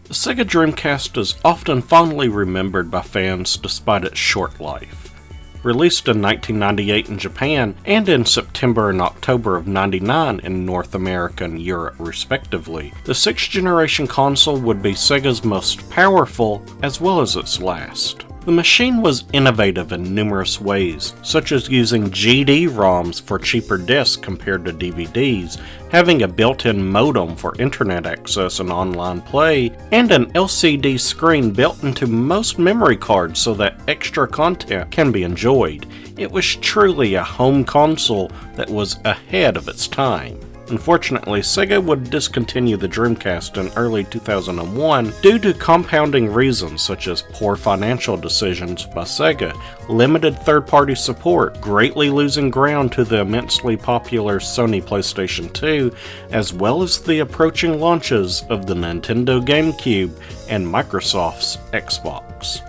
The Sega DreamCast is often fondly remembered by fans despite its short life. Released in 1998 in Japan and in September and October of '99 in North America and Europe respectively, the 6th generation console would be Sega's most powerful as well as its last. The machine was innovative in numerous ways, such as using GD-ROMs for cheaper discs compared to DVDs, having a built-in modem for internet access and online play, and an LCD screen built into most memory cards so that extra content can be enjoyed. It was truly a home console that was ahead of its time. Unfortunately, Sega would discontinue the Dreamcast in early 2001 due to compounding reasons such as poor financial decisions by Sega, limited third-party support, greatly losing ground to the immensely popular Sony PlayStation 2, as well as the approaching launches of the Nintendo GameCube and Microsoft's Xbox.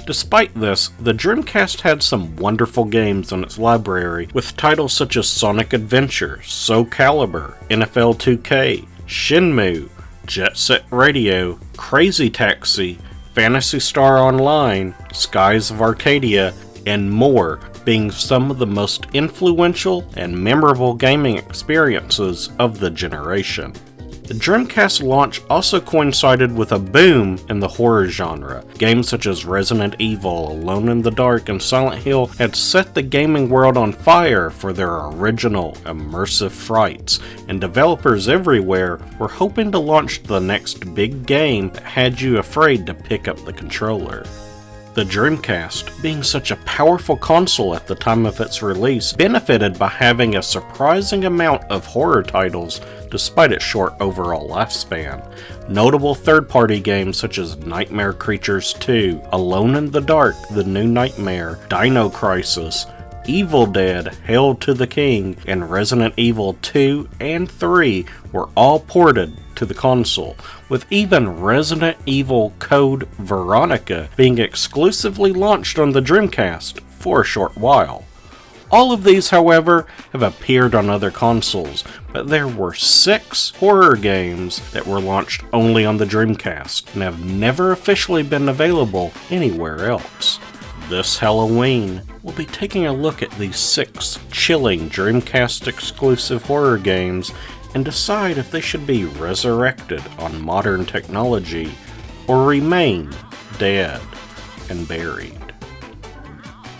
Despite this, the Dreamcast had some wonderful games in its library, with titles such as Sonic Adventure, Soul Calibur, NFL 2K, Shenmue, Jet Set Radio, Crazy Taxi, Phantasy Star Online, Skies of Arcadia, and more, being some of the most influential and memorable gaming experiences of the generation. The Dreamcast launch also coincided with a boom in the horror genre. Games such as Resident Evil, Alone in the Dark, and Silent Hill had set the gaming world on fire for their original, immersive frights, and developers everywhere were hoping to launch the next big game that had you afraid to pick up the controller. The Dreamcast, being such a powerful console at the time of its release, benefited by having a surprising amount of horror titles despite its short overall lifespan. Notable third-party games such as Nightmare Creatures 2, Alone in the Dark, The New Nightmare, Dino Crisis, Evil Dead, Hail to the King, and Resident Evil 2 and 3 were all ported to the console, with even Resident Evil Code Veronica being exclusively launched on the Dreamcast for a short while. All of these, however, have appeared on other consoles, but there were 6 horror games that were launched only on the Dreamcast and have never officially been available anywhere else. This Halloween, we'll be taking a look at these 6 chilling Dreamcast exclusive horror games and decide if they should be resurrected on modern technology or remain dead and buried.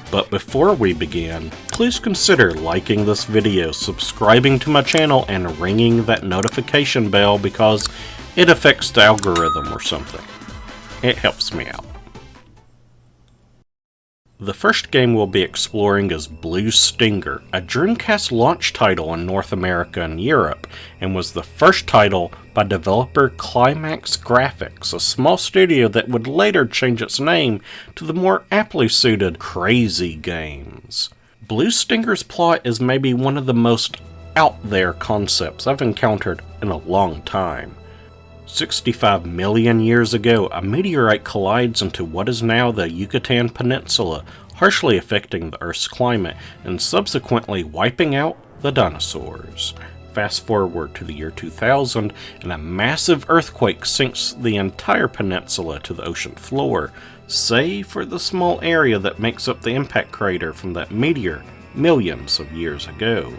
But before we begin, please consider liking this video, subscribing to my channel, and ringing that notification bell because it affects the algorithm or something. It helps me out. The first game we'll be exploring is Blue Stinger, a Dreamcast launch title in North America and Europe, and was the first title by developer Climax Graphics, a small studio that would later change its name to the more aptly suited Crazy Games. Blue Stinger's plot is maybe one of the most out there concepts I've encountered in a long time. 65 million years ago, a meteorite collides into what is now the Yucatan Peninsula, harshly affecting the Earth's climate and subsequently wiping out the dinosaurs. Fast forward to the year 2000, and a massive earthquake sinks the entire peninsula to the ocean floor, save for the small area that makes up the impact crater from that meteor millions of years ago.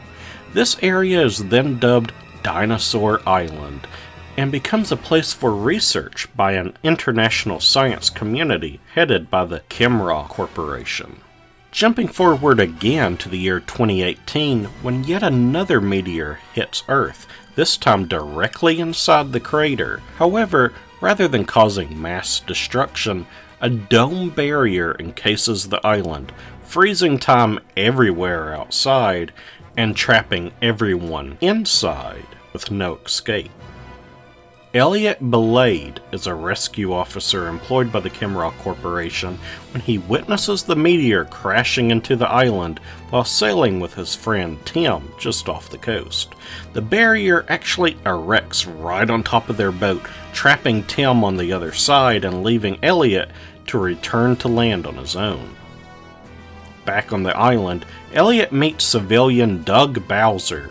This area is then dubbed Dinosaur Island, and becomes a place for research by an international science community headed by the Kimra Corporation. Jumping forward again to the year 2018, when yet another meteor hits Earth, this time directly inside the crater. However, rather than causing mass destruction, a dome barrier encases the island, freezing time everywhere outside and trapping everyone inside with no escape. Elliot Blade is a rescue officer employed by the Kimra Corporation when he witnesses the meteor crashing into the island while sailing with his friend Tim just off the coast. The barrier actually erects right on top of their boat, trapping Tim on the other side and leaving Elliot to return to land on his own. Back on the island, Elliot meets civilian Dogs Bauer,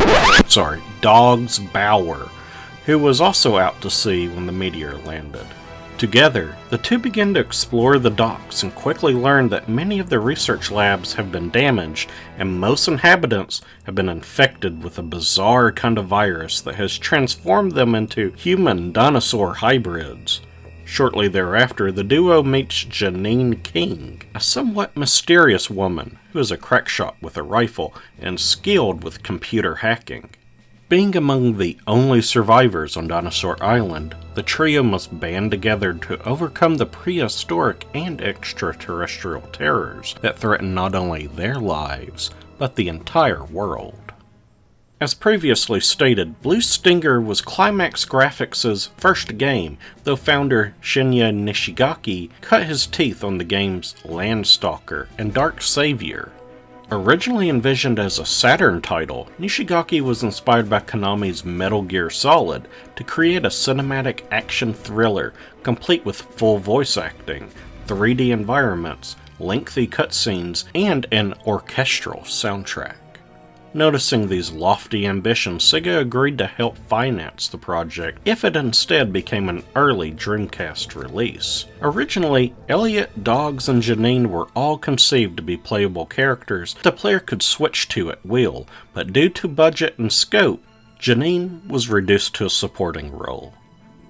who was also out to sea when the meteor landed. Together, the two begin to explore the docks and quickly learn that many of the research labs have been damaged and most inhabitants have been infected with a bizarre kind of virus that has transformed them into human dinosaur hybrids. Shortly thereafter, the duo meets Janine King, a somewhat mysterious woman who is a crackshot with a rifle and skilled with computer hacking. Being among the only survivors on Dinosaur Island, the trio must band together to overcome the prehistoric and extraterrestrial terrors that threaten not only their lives, but the entire world. As previously stated, Blue Stinger was Climax Graphics' first game, though founder Shinya Nishigaki cut his teeth on the games Landstalker and Dark Savior. Originally envisioned as a Saturn title, Nishigaki was inspired by Konami's Metal Gear Solid to create a cinematic action thriller complete with full voice acting, 3D environments, lengthy cutscenes, and an orchestral soundtrack. Noticing these lofty ambitions, Sega agreed to help finance the project if it instead became an early Dreamcast release. Originally, Elliot, Dogs, and Janine were all conceived to be playable characters the player could switch to at will, but due to budget and scope, Janine was reduced to a supporting role.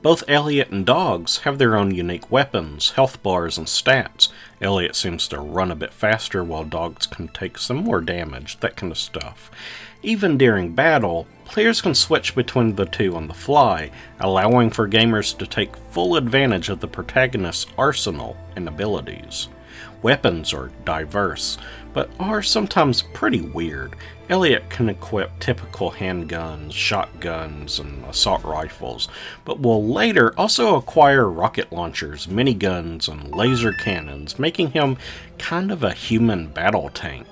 Both Elliot and Dogs have their own unique weapons, health bars, and stats. Elliot seems to run a bit faster while Dogs can take some more damage, that kind of stuff. Even during battle, players can switch between the two on the fly, allowing for gamers to take full advantage of the protagonist's arsenal and abilities. Weapons are diverse, but are sometimes pretty weird. Elliot can equip typical handguns, shotguns, and assault rifles, but will later also acquire rocket launchers, miniguns, and laser cannons, making him kind of a human battle tank.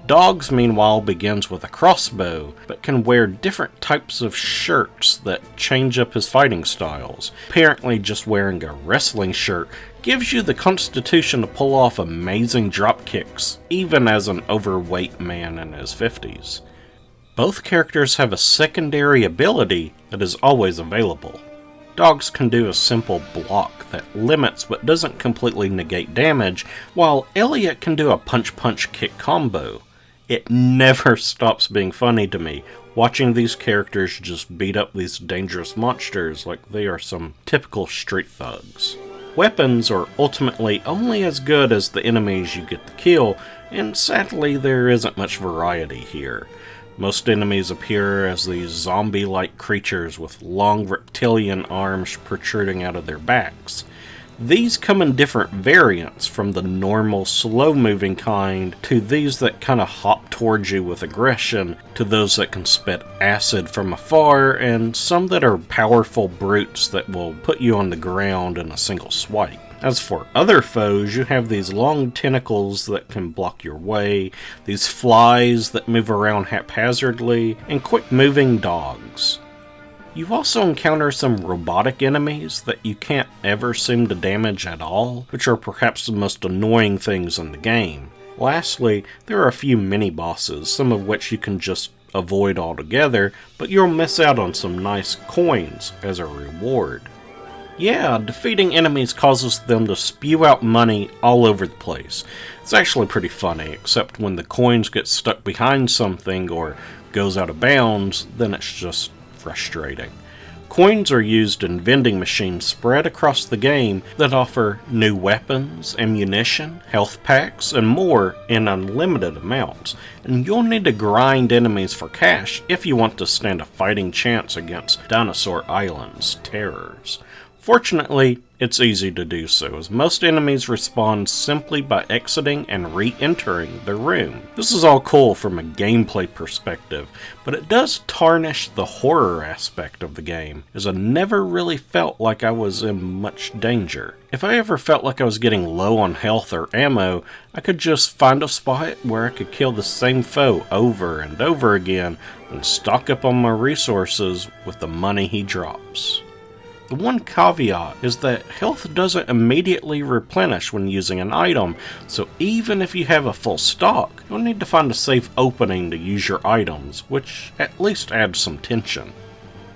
Dogs, meanwhile, begins with a crossbow, but can wear different types of shirts that change up his fighting styles. Apparently just wearing a wrestling shirt gives you the constitution to pull off amazing drop kicks, even as an overweight man in his 50s. Both characters have a secondary ability that is always available. Dogs can do a simple block that limits but doesn't completely negate damage, while Elliot can do a punch-punch-kick combo. It never stops being funny to me, watching these characters just beat up these dangerous monsters like they are some typical street thugs. Weapons are ultimately only as good as the enemies you get to kill, and sadly there isn't much variety here. Most enemies appear as these zombie-like creatures with long reptilian arms protruding out of their backs. These come in different variants, from the normal slow-moving kind to these that kind of hop towards you with aggression, to those that can spit acid from afar, and some that are powerful brutes that will put you on the ground in a single swipe. As for other foes, you have these long tentacles that can block your way, these flies that move around haphazardly, and quick-moving dogs. You also encounter some robotic enemies that you can't ever seem to damage at all, which are perhaps the most annoying things in the game. Lastly, there are a few mini-bosses, some of which you can just avoid altogether, but you'll miss out on some nice coins as a reward. Yeah, defeating enemies causes them to spew out money all over the place. It's actually pretty funny, except when the coins get stuck behind something or goes out of bounds, then it's just frustrating. Coins are used in vending machines spread across the game that offer new weapons, ammunition, health packs, and more in unlimited amounts, and you'll need to grind enemies for cash if you want to stand a fighting chance against Dinosaur Island's terrors. Fortunately, it's easy to do so, as most enemies respawn simply by exiting and re-entering the room. This is all cool from a gameplay perspective, but it does tarnish the horror aspect of the game, as I never really felt like I was in much danger. If I ever felt like I was getting low on health or ammo, I could just find a spot where I could kill the same foe over and over again and stock up on my resources with the money he drops. The one caveat is that health doesn't immediately replenish when using an item, so even if you have a full stock, you'll need to find a safe opening to use your items, which at least adds some tension.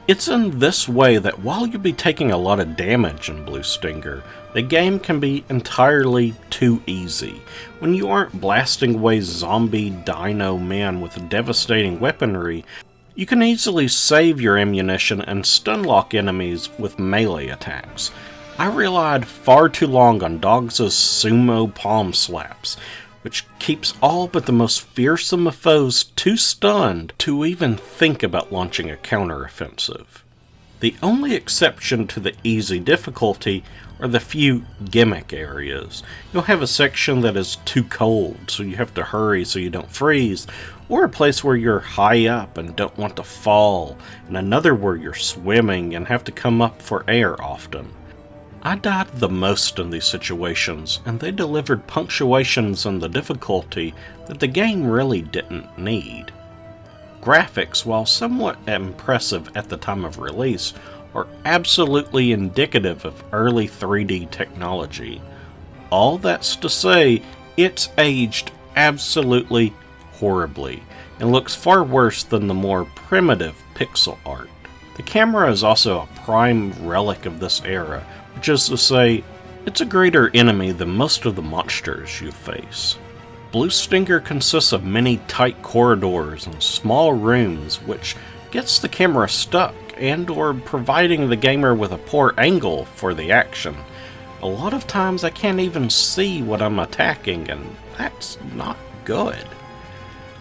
It's in this way that while you'll be taking a lot of damage in Blue Stinger, the game can be entirely too easy. When you aren't blasting away zombie dino men with devastating weaponry, you can easily save your ammunition and stunlock enemies with melee attacks. I relied far too long on Dogs' sumo palm slaps, which keeps all but the most fearsome of foes too stunned to even think about launching a counteroffensive. The only exception to the easy difficulty are the few gimmick areas. You'll have a section that is too cold, so you have to hurry so you don't freeze, or a place where you're high up and don't want to fall, and another where you're swimming and have to come up for air often. I died the most in these situations, and they delivered punctuations in the difficulty that the game really didn't need. Graphics, while somewhat impressive at the time of release, are absolutely indicative of early 3D technology. All that's to say, it's aged absolutely horribly, and looks far worse than the more primitive pixel art. The camera is also a prime relic of this era, which is to say, it's a greater enemy than most of the monsters you face. Blue Stinger consists of many tight corridors and small rooms, which gets the camera stuck and or providing the gamer with a poor angle for the action. A lot of times I can't even see what I'm attacking, and that's not good.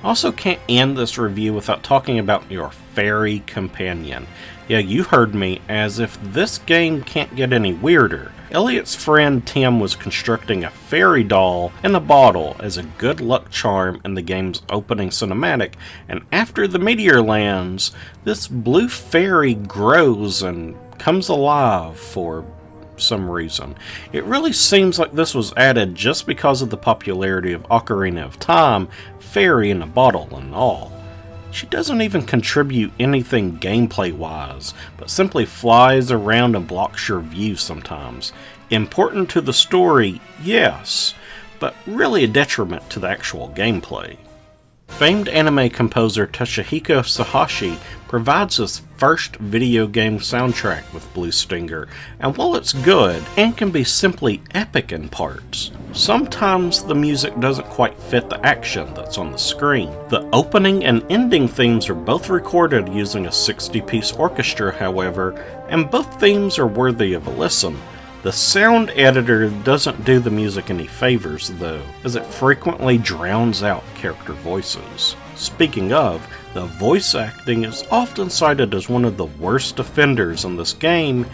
I also can't end this review without talking about your fairy companion. Yeah, you heard me, as if this game can't get any weirder. Elliot's friend Tim was constructing a fairy doll in a bottle as a good luck charm in the game's opening cinematic, and after the meteor lands, this blue fairy grows and comes alive for some reason. It really seems like this was added just because of the popularity of Ocarina of Time, fairy in a bottle and all. She doesn't even contribute anything gameplay-wise, but simply flies around and blocks your view sometimes. Important to the story, yes, but really a detriment to the actual gameplay. Famed anime composer Toshihiko Sahashi provides his first video game soundtrack with Blue Stinger, and while it's good and can be simply epic in parts, sometimes the music doesn't quite fit the action that's on the screen. The opening and ending themes are both recorded using a 60-piece orchestra, however, and both themes are worthy of a listen. The sound editor doesn't do the music any favors, though, as it frequently drowns out character voices. Speaking of, the voice acting is often cited as one of the worst offenders in this game,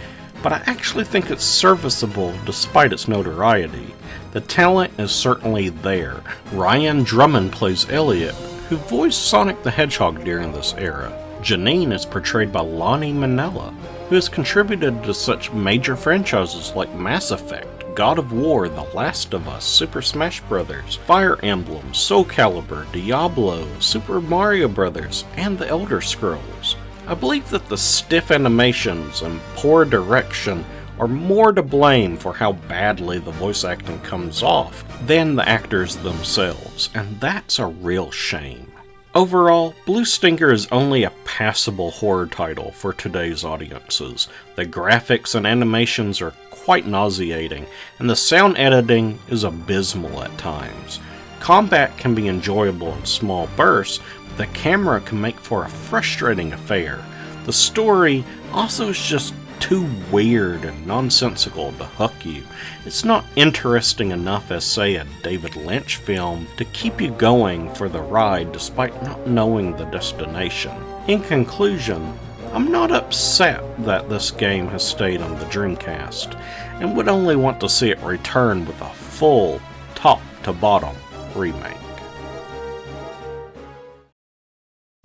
but I actually think it's serviceable despite its notoriety. The talent is certainly there. Ryan Drummond plays Elliot, who voiced Sonic the Hedgehog during this era. Janine is portrayed by Lonnie Minella, who has contributed to such major franchises like Mass Effect, God of War, The Last of Us, Super Smash Bros., Fire Emblem, Soul Calibur, Diablo, Super Mario Bros., and The Elder Scrolls. I believe that the stiff animations and poor direction are more to blame for how badly the voice acting comes off than the actors themselves, and that's a real shame. Overall, Blue Stinger is only a passable horror title for today's audiences. The graphics and animations are quite nauseating, and the sound editing is abysmal at times. Combat can be enjoyable in small bursts, but the camera can make for a frustrating affair. The story also is just too weird and nonsensical to hook you. It's not interesting enough as, say, a David Lynch film to keep you going for the ride despite not knowing the destination. In conclusion, I'm not upset that this game has stayed on the Dreamcast, and would only want to see it return with a full, top-to-bottom remake.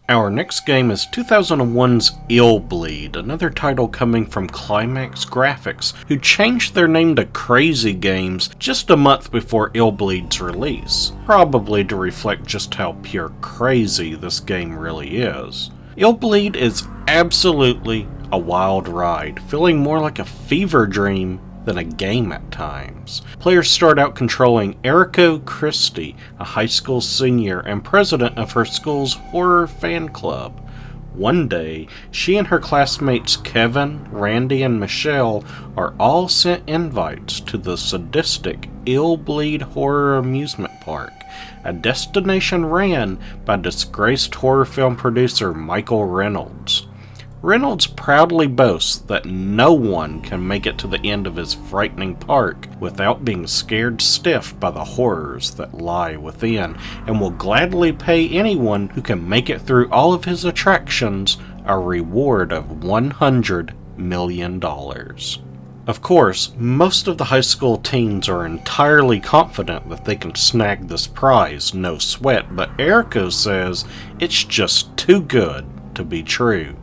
Our next game is 2001's Illbleed, another title coming from Climax Graphics, who changed their name to Crazy Games just a month before Illbleed's release, probably to reflect just how pure crazy this game really is. Illbleed is absolutely a wild ride, feeling more like a fever dream than a game at times. Players start out controlling Eriko Christie, a high school senior and president of her school's horror fan club. One day, she and her classmates Kevin, Randy, and Michelle are all sent invites to the sadistic Illbleed Horror Amusement Park, a destination ran by disgraced horror film producer Michael Reynolds. Reynolds proudly boasts that no one can make it to the end of his frightening park without being scared stiff by the horrors that lie within, and will gladly pay anyone who can make it through all of his attractions a reward of $100 million. Of course, most of the high school teens are entirely confident that they can snag this prize, no sweat, but Eriko says it's just too good to be true.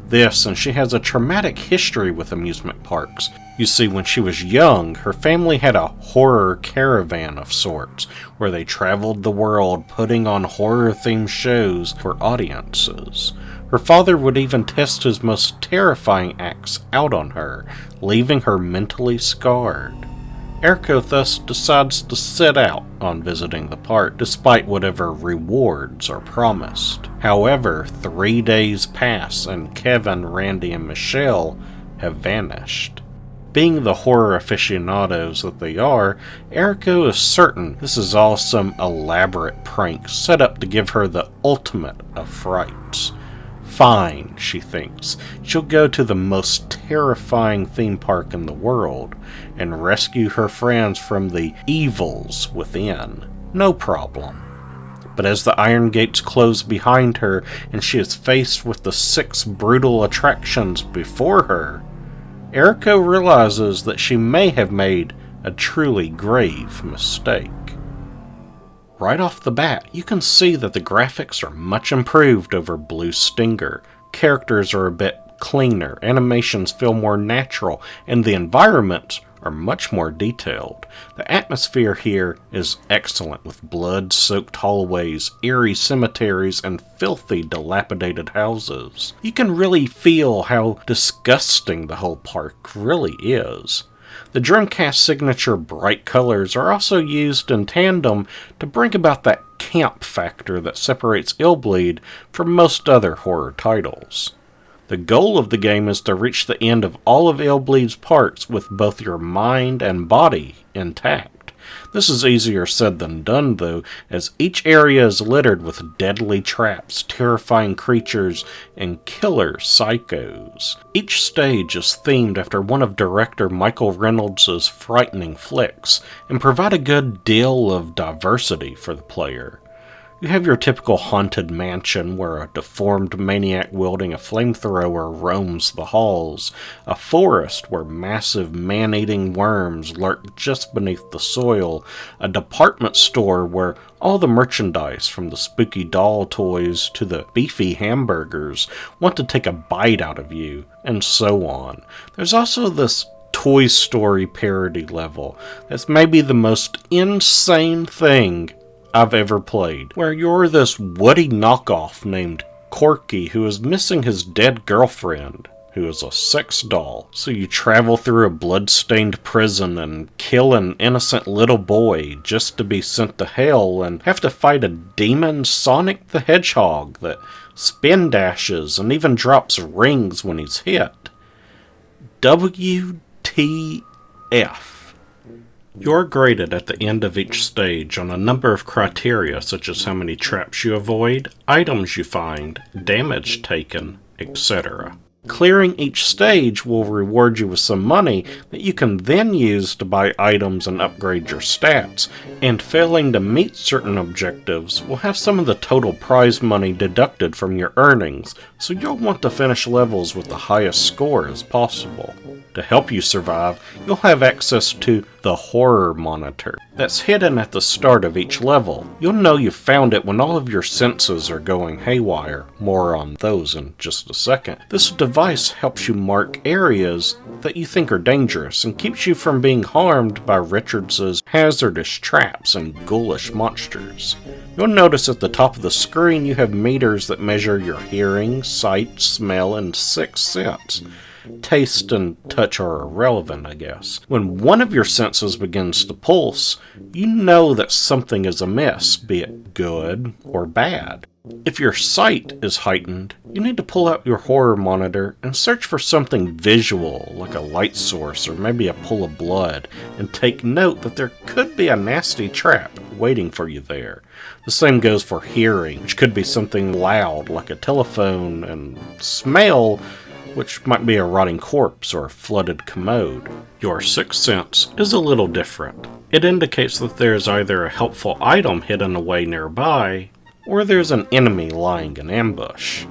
This, and she has a traumatic history with amusement parks. You see, when she was young, her family had a horror caravan of sorts, where they traveled the world putting on horror-themed shows for audiences. Her father would even test his most terrifying acts out on her, leaving her mentally scarred. Eriko thus decides to set out on visiting the park, despite whatever rewards are promised. However, 3 days pass and Kevin, Randy, and Michelle have vanished. Being the horror aficionados that they are, Eriko is certain this is all some elaborate prank set up to give her the ultimate of frights. Fine, she thinks. She'll go to the most terrifying theme park in the world and rescue her friends from the evils within. No problem. But as the iron gates close behind her and she is faced with the 6 brutal attractions before her, Eriko realizes that she may have made a truly grave mistake. Right off the bat, you can see that the graphics are much improved over Blue Stinger. Characters are a bit cleaner, animations feel more natural, and the environments are much more detailed. The atmosphere here is excellent, with blood-soaked hallways, eerie cemeteries, and filthy, dilapidated houses. You can really feel how disgusting the whole park really is. The DreamCast signature bright colors are also used in tandem to bring about that camp factor that separates Illbleed from most other horror titles. The goal of the game is to reach the end of all of Illbleed's parts with both your mind and body intact. This is easier said than done, though, as each area is littered with deadly traps, terrifying creatures, and killer psychos. Each stage is themed after one of director Michael Reynolds' frightening flicks, and provide a good deal of diversity for the player. You have your typical haunted mansion where a deformed maniac wielding a flamethrower roams the halls, a forest where massive man-eating worms lurk just beneath the soil, a department store where all the merchandise from the spooky doll toys to the beefy hamburgers want to take a bite out of you, and so on. There's also this Toy Story parody level that's maybe the most insane thing I've ever played, where you're this Woody knockoff named Corky who is missing his dead girlfriend, who is a sex doll. So you travel through a blood-stained prison and kill an innocent little boy just to be sent to hell and have to fight a demon Sonic the Hedgehog that spin dashes and even drops rings when he's hit. WTF. You're graded at the end of each stage on a number of criteria such as how many traps you avoid, items you find, damage taken, etc. Clearing each stage will reward you with some money that you can then use to buy items and upgrade your stats, and failing to meet certain objectives will have some of the total prize money deducted from your earnings, so you'll want to finish levels with the highest score as possible. To help you survive, you'll have access to the Horror Monitor that's hidden at the start of each level. You'll know you found it when all of your senses are going haywire. More on those in just a second. This device helps you mark areas that you think are dangerous and keeps you from being harmed by Richards' hazardous traps and ghoulish monsters. You'll notice at the top of the screen you have meters that measure your hearing, sight, smell, and sixth sense. Taste and touch are irrelevant, I guess. When one of your senses begins to pulse, you know that something is amiss, be it good or bad. If your sight is heightened, you need to pull out your horror monitor and search for something visual, like a light source or maybe a pool of blood, and take note that there could be a nasty trap waiting for you there. The same goes for hearing, which could be something loud like a telephone, and smell, which might be a rotting corpse or a flooded commode. Your sixth sense is a little different. It indicates that there is either a helpful item hidden away nearby, or there's an enemy lying in ambush.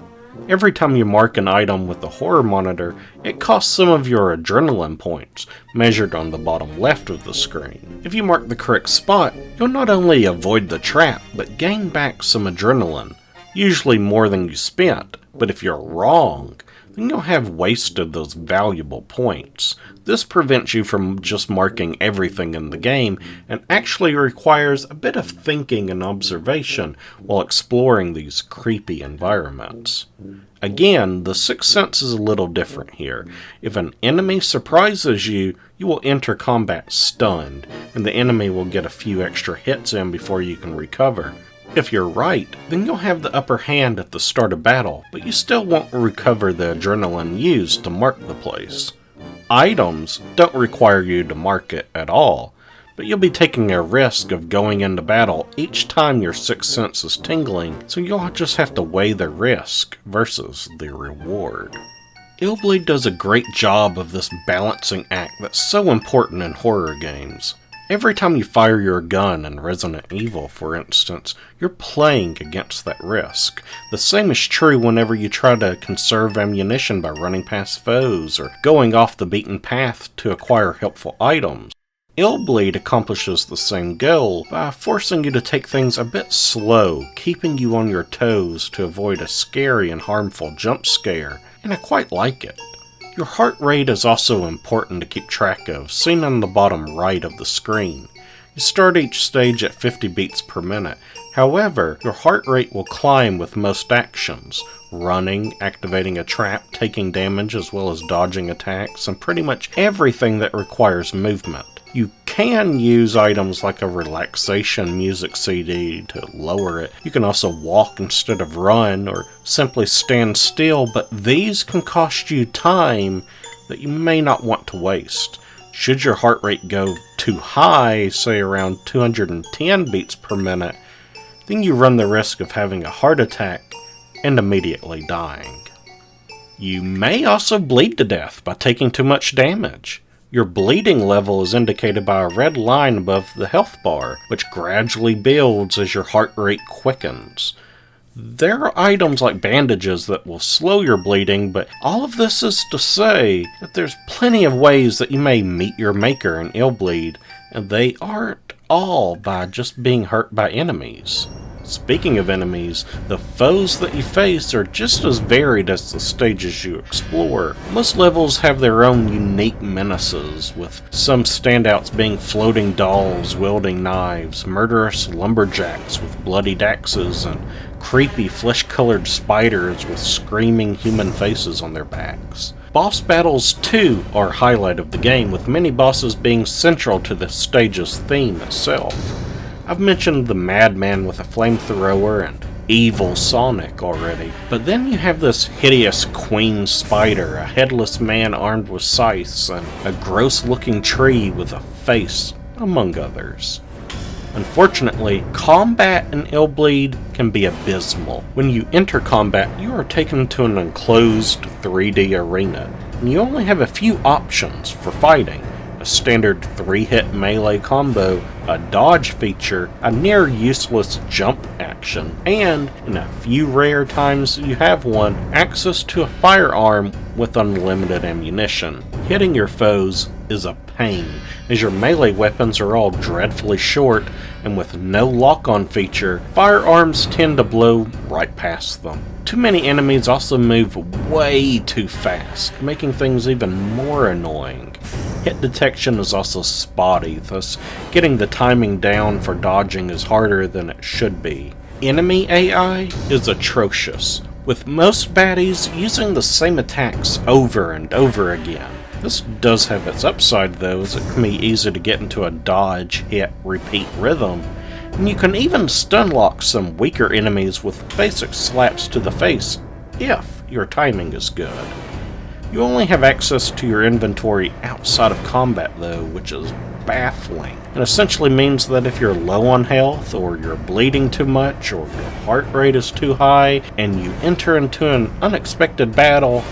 Every time you mark an item with the horror monitor, it costs some of your adrenaline points, measured on the bottom left of the screen. If you mark the correct spot, you'll not only avoid the trap, but gain back some adrenaline, usually more than you spent. But if you're wrong, then you'll have wasted those valuable points. This prevents you from just marking everything in the game, and actually requires a bit of thinking and observation while exploring these creepy environments. Again, the sixth sense is a little different here. If an enemy surprises you, you will enter combat stunned, and the enemy will get a few extra hits in before you can recover. If you're right, then you'll have the upper hand at the start of battle, but you still won't recover the adrenaline used to mark the place. Items don't require you to mark it at all, but you'll be taking a risk of going into battle each time your sixth sense is tingling, so you'll just have to weigh the risk versus the reward. Illbleed does a great job of this balancing act that's so important in horror games. Every time you fire your gun in Resident Evil, for instance, you're playing against that risk. The same is true whenever you try to conserve ammunition by running past foes or going off the beaten path to acquire helpful items. Illbleed accomplishes the same goal by forcing you to take things a bit slow, keeping you on your toes to avoid a scary and harmful jump scare, and I quite like it. Your heart rate is also important to keep track of, seen on the bottom right of the screen. You start each stage at 50 beats per minute. However, your heart rate will climb with most actions: running, activating a trap, taking damage, as well as dodging attacks, and pretty much everything that requires movement. You can use items like a relaxation music CD to lower it. You can also walk instead of run, or simply stand still, but these can cost you time that you may not want to waste. Should your heart rate go too high, say around 210 beats per minute, then you run the risk of having a heart attack and immediately dying. You may also bleed to death by taking too much damage. Your bleeding level is indicated by a red line above the health bar, which gradually builds as your heart rate quickens. There are items like bandages that will slow your bleeding, but all of this is to say that there's plenty of ways that you may meet your maker in Illbleed, and they aren't all by just being hurt by enemies. Speaking of enemies, the foes that you face are just as varied as the stages you explore. Most levels have their own unique menaces, with some standouts being floating dolls wielding knives, murderous lumberjacks with bloodied axes, and creepy flesh-colored spiders with screaming human faces on their backs. Boss battles too are a highlight of the game, with many bosses being central to the stage's theme itself. I've mentioned the madman with a flamethrower and evil Sonic already, but then you have this hideous queen spider, a headless man armed with scythes, and a gross-looking tree with a face, among others. Unfortunately, combat in Illbleed can be abysmal. When you enter combat, you are taken to an enclosed 3D arena, and you only have a few options for fighting. A standard 3-hit melee combo, a dodge feature, a near useless jump action, and, in a few rare times you have one, access to a firearm with unlimited ammunition. Hitting your foes is a pain, as your melee weapons are all dreadfully short, and with no lock-on feature, firearms tend to blow right past them. Too many enemies also move way too fast, making things even more annoying. Hit detection is also spotty, thus getting the timing down for dodging is harder than it should be. Enemy AI is atrocious, with most baddies using the same attacks over and over again. This does have its upside though, as it can be easy to get into a dodge, hit, repeat rhythm, and you can even stunlock some weaker enemies with basic slaps to the face, if your timing is good. You only have access to your inventory outside of combat though, which is baffling, and essentially means that if you're low on health, or you're bleeding too much, or your heart rate is too high, and you enter into an unexpected battle,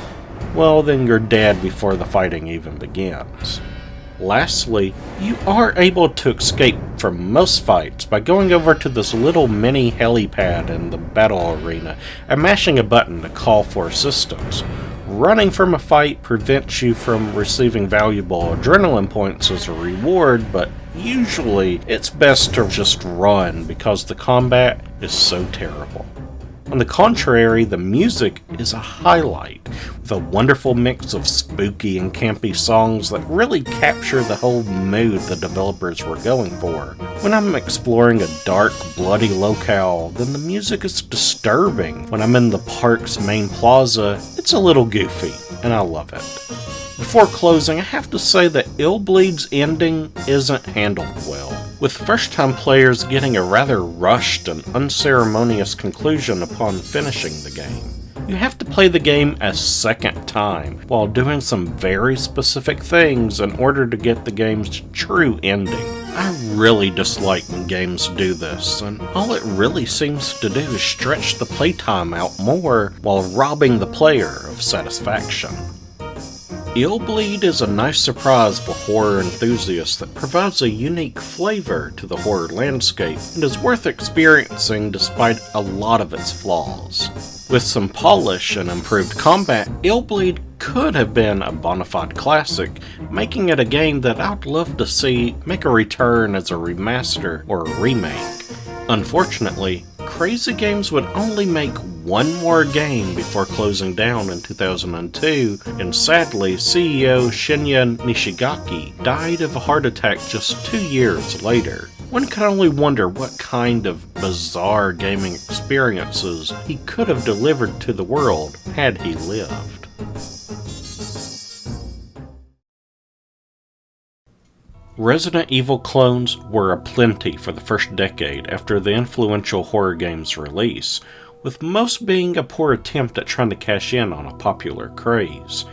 well then you're dead before the fighting even begins. Lastly, you are able to escape from most fights by going over to this little mini helipad in the battle arena and mashing a button to call for assistance. Running from a fight prevents you from receiving valuable adrenaline points as a reward, but usually it's best to just run because the combat is so terrible. On the contrary, the music is a highlight, with a wonderful mix of spooky and campy songs that really capture the whole mood the developers were going for. When I'm exploring a dark, bloody locale, then the music is disturbing. When I'm in the park's main plaza, it's a little goofy, and I love it. Before closing, I have to say that Illbleed's ending isn't handled well, with first-time players getting a rather rushed and unceremonious conclusion upon finishing the game. You have to play the game a second time, while doing some very specific things in order to get the game's true ending. I really dislike when games do this, and all it really seems to do is stretch the playtime out more while robbing the player of satisfaction. Illbleed is a nice surprise for horror enthusiasts that provides a unique flavor to the horror landscape and is worth experiencing despite a lot of its flaws. With some polish and improved combat, Illbleed could have been a bona fide classic, making it a game that I'd love to see make a return as a remaster or a remake. Unfortunately, Crazy Games would only make one more game before closing down in 2002, and sadly, CEO Shinya Nishigaki died of a heart attack just 2 years later. One can only wonder what kind of bizarre gaming experiences he could have delivered to the world had he lived. Resident Evil clones were aplenty for the first decade after the influential horror game's release, with most being a poor attempt at trying to cash in on a popular craze.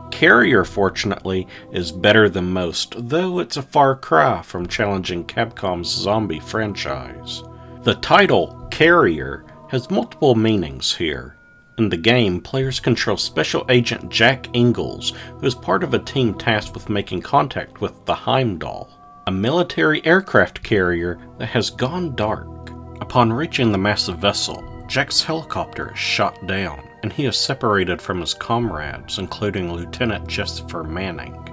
Carrier, fortunately, is better than most, though it's a far cry from challenging Capcom's zombie franchise. The title, Carrier, has multiple meanings here. In the game, players control Special Agent Jack Ingalls, who is part of a team tasked with making contact with the Heimdall, a military aircraft carrier that has gone dark. Upon reaching the massive vessel, Jack's helicopter is shot down, and he is separated from his comrades, including Lieutenant Jessifer Manning.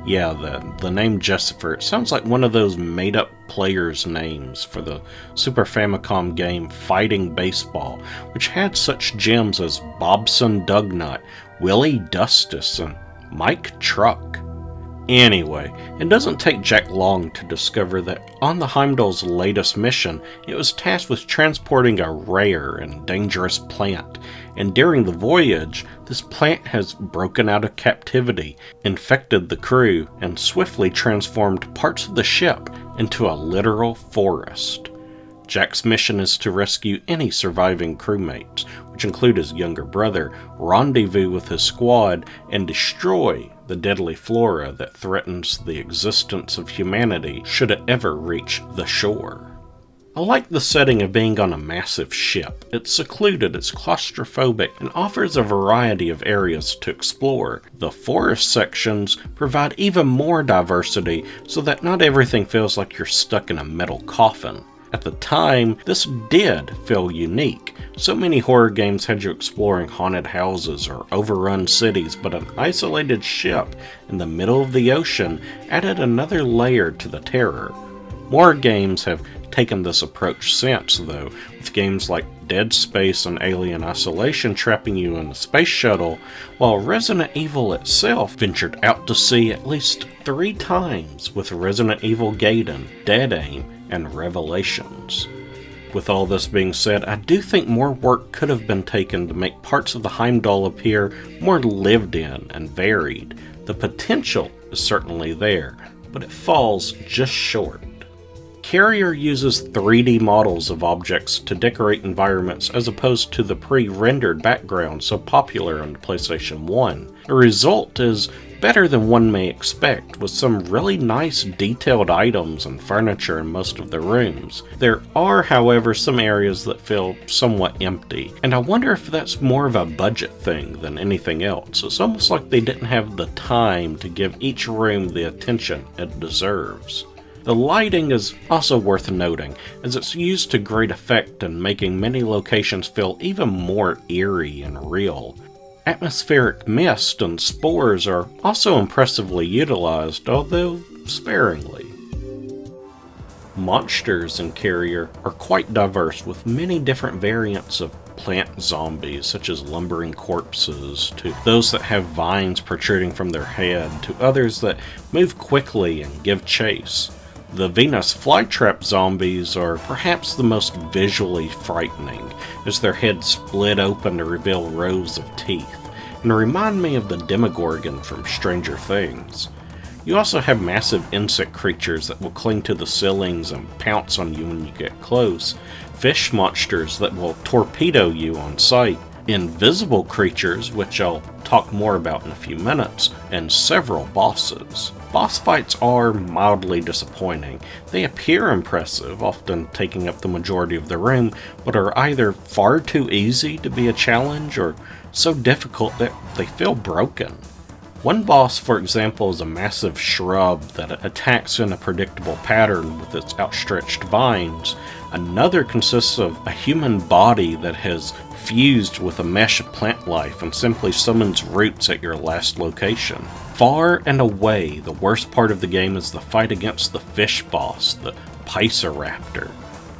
Yeah, the name Jessifer, it sounds like one of those made-up players' names for the Super Famicom game Fighting Baseball, which had such gems as Bobson Dugnut, Willie Dustus, and Mike Truck. Anyway, it doesn't take Jack long to discover that on the Heimdall's latest mission, it was tasked with transporting a rare and dangerous plant, and during the voyage, this plant has broken out of captivity, infected the crew, and swiftly transformed parts of the ship into a literal forest. Jack's mission is to rescue any surviving crewmates, which include his younger brother, rendezvous with his squad, and destroy the deadly flora that threatens the existence of humanity should it ever reach the shore. I like the setting of being on a massive ship. It's secluded, it's claustrophobic, and offers a variety of areas to explore. The forest sections provide even more diversity so that not everything feels like you're stuck in a metal coffin. At the time, this did feel unique. So many horror games had you exploring haunted houses or overrun cities, but an isolated ship in the middle of the ocean added another layer to the terror. More games have taken this approach since, though, with games like Dead Space and Alien Isolation trapping you in a space shuttle, while Resident Evil itself ventured out to sea at least 3 times with Resident Evil Gaiden, Dead Aim, and Revelations. With all this being said, I do think more work could have been taken to make parts of the Heimdall appear more lived in and varied. The potential is certainly there, but it falls just short. Carrier uses 3D models of objects to decorate environments as opposed to the pre-rendered background so popular on the PlayStation 1. The result is better than one may expect, with some really nice detailed items and furniture in most of the rooms. There are, however, some areas that feel somewhat empty, and I wonder if that's more of a budget thing than anything else. It's almost like they didn't have the time to give each room the attention it deserves. The lighting is also worth noting, as it's used to great effect in making many locations feel even more eerie and real. Atmospheric mist and spores are also impressively utilized, although sparingly. Monsters in Carrier are quite diverse, with many different variants of plant zombies, such as lumbering corpses, to those that have vines protruding from their head, to others that move quickly and give chase. The Venus flytrap zombies are perhaps the most visually frightening, as their heads split open to reveal rows of teeth, and remind me of the Demogorgon from Stranger Things. You also have massive insect creatures that will cling to the ceilings and pounce on you when you get close, fish monsters that will torpedo you on sight, invisible creatures, which I'll talk more about in a few minutes, and several bosses. Boss fights are mildly disappointing. They appear impressive, often taking up the majority of the room, but are either far too easy to be a challenge or so difficult that they feel broken. One boss, for example, is a massive shrub that attacks in a predictable pattern with its outstretched vines. Another consists of a human body that has fused with a mesh of plant life and simply summons roots at your last location. Far and away, the worst part of the game is the fight against the fish boss, the Pisceraptor.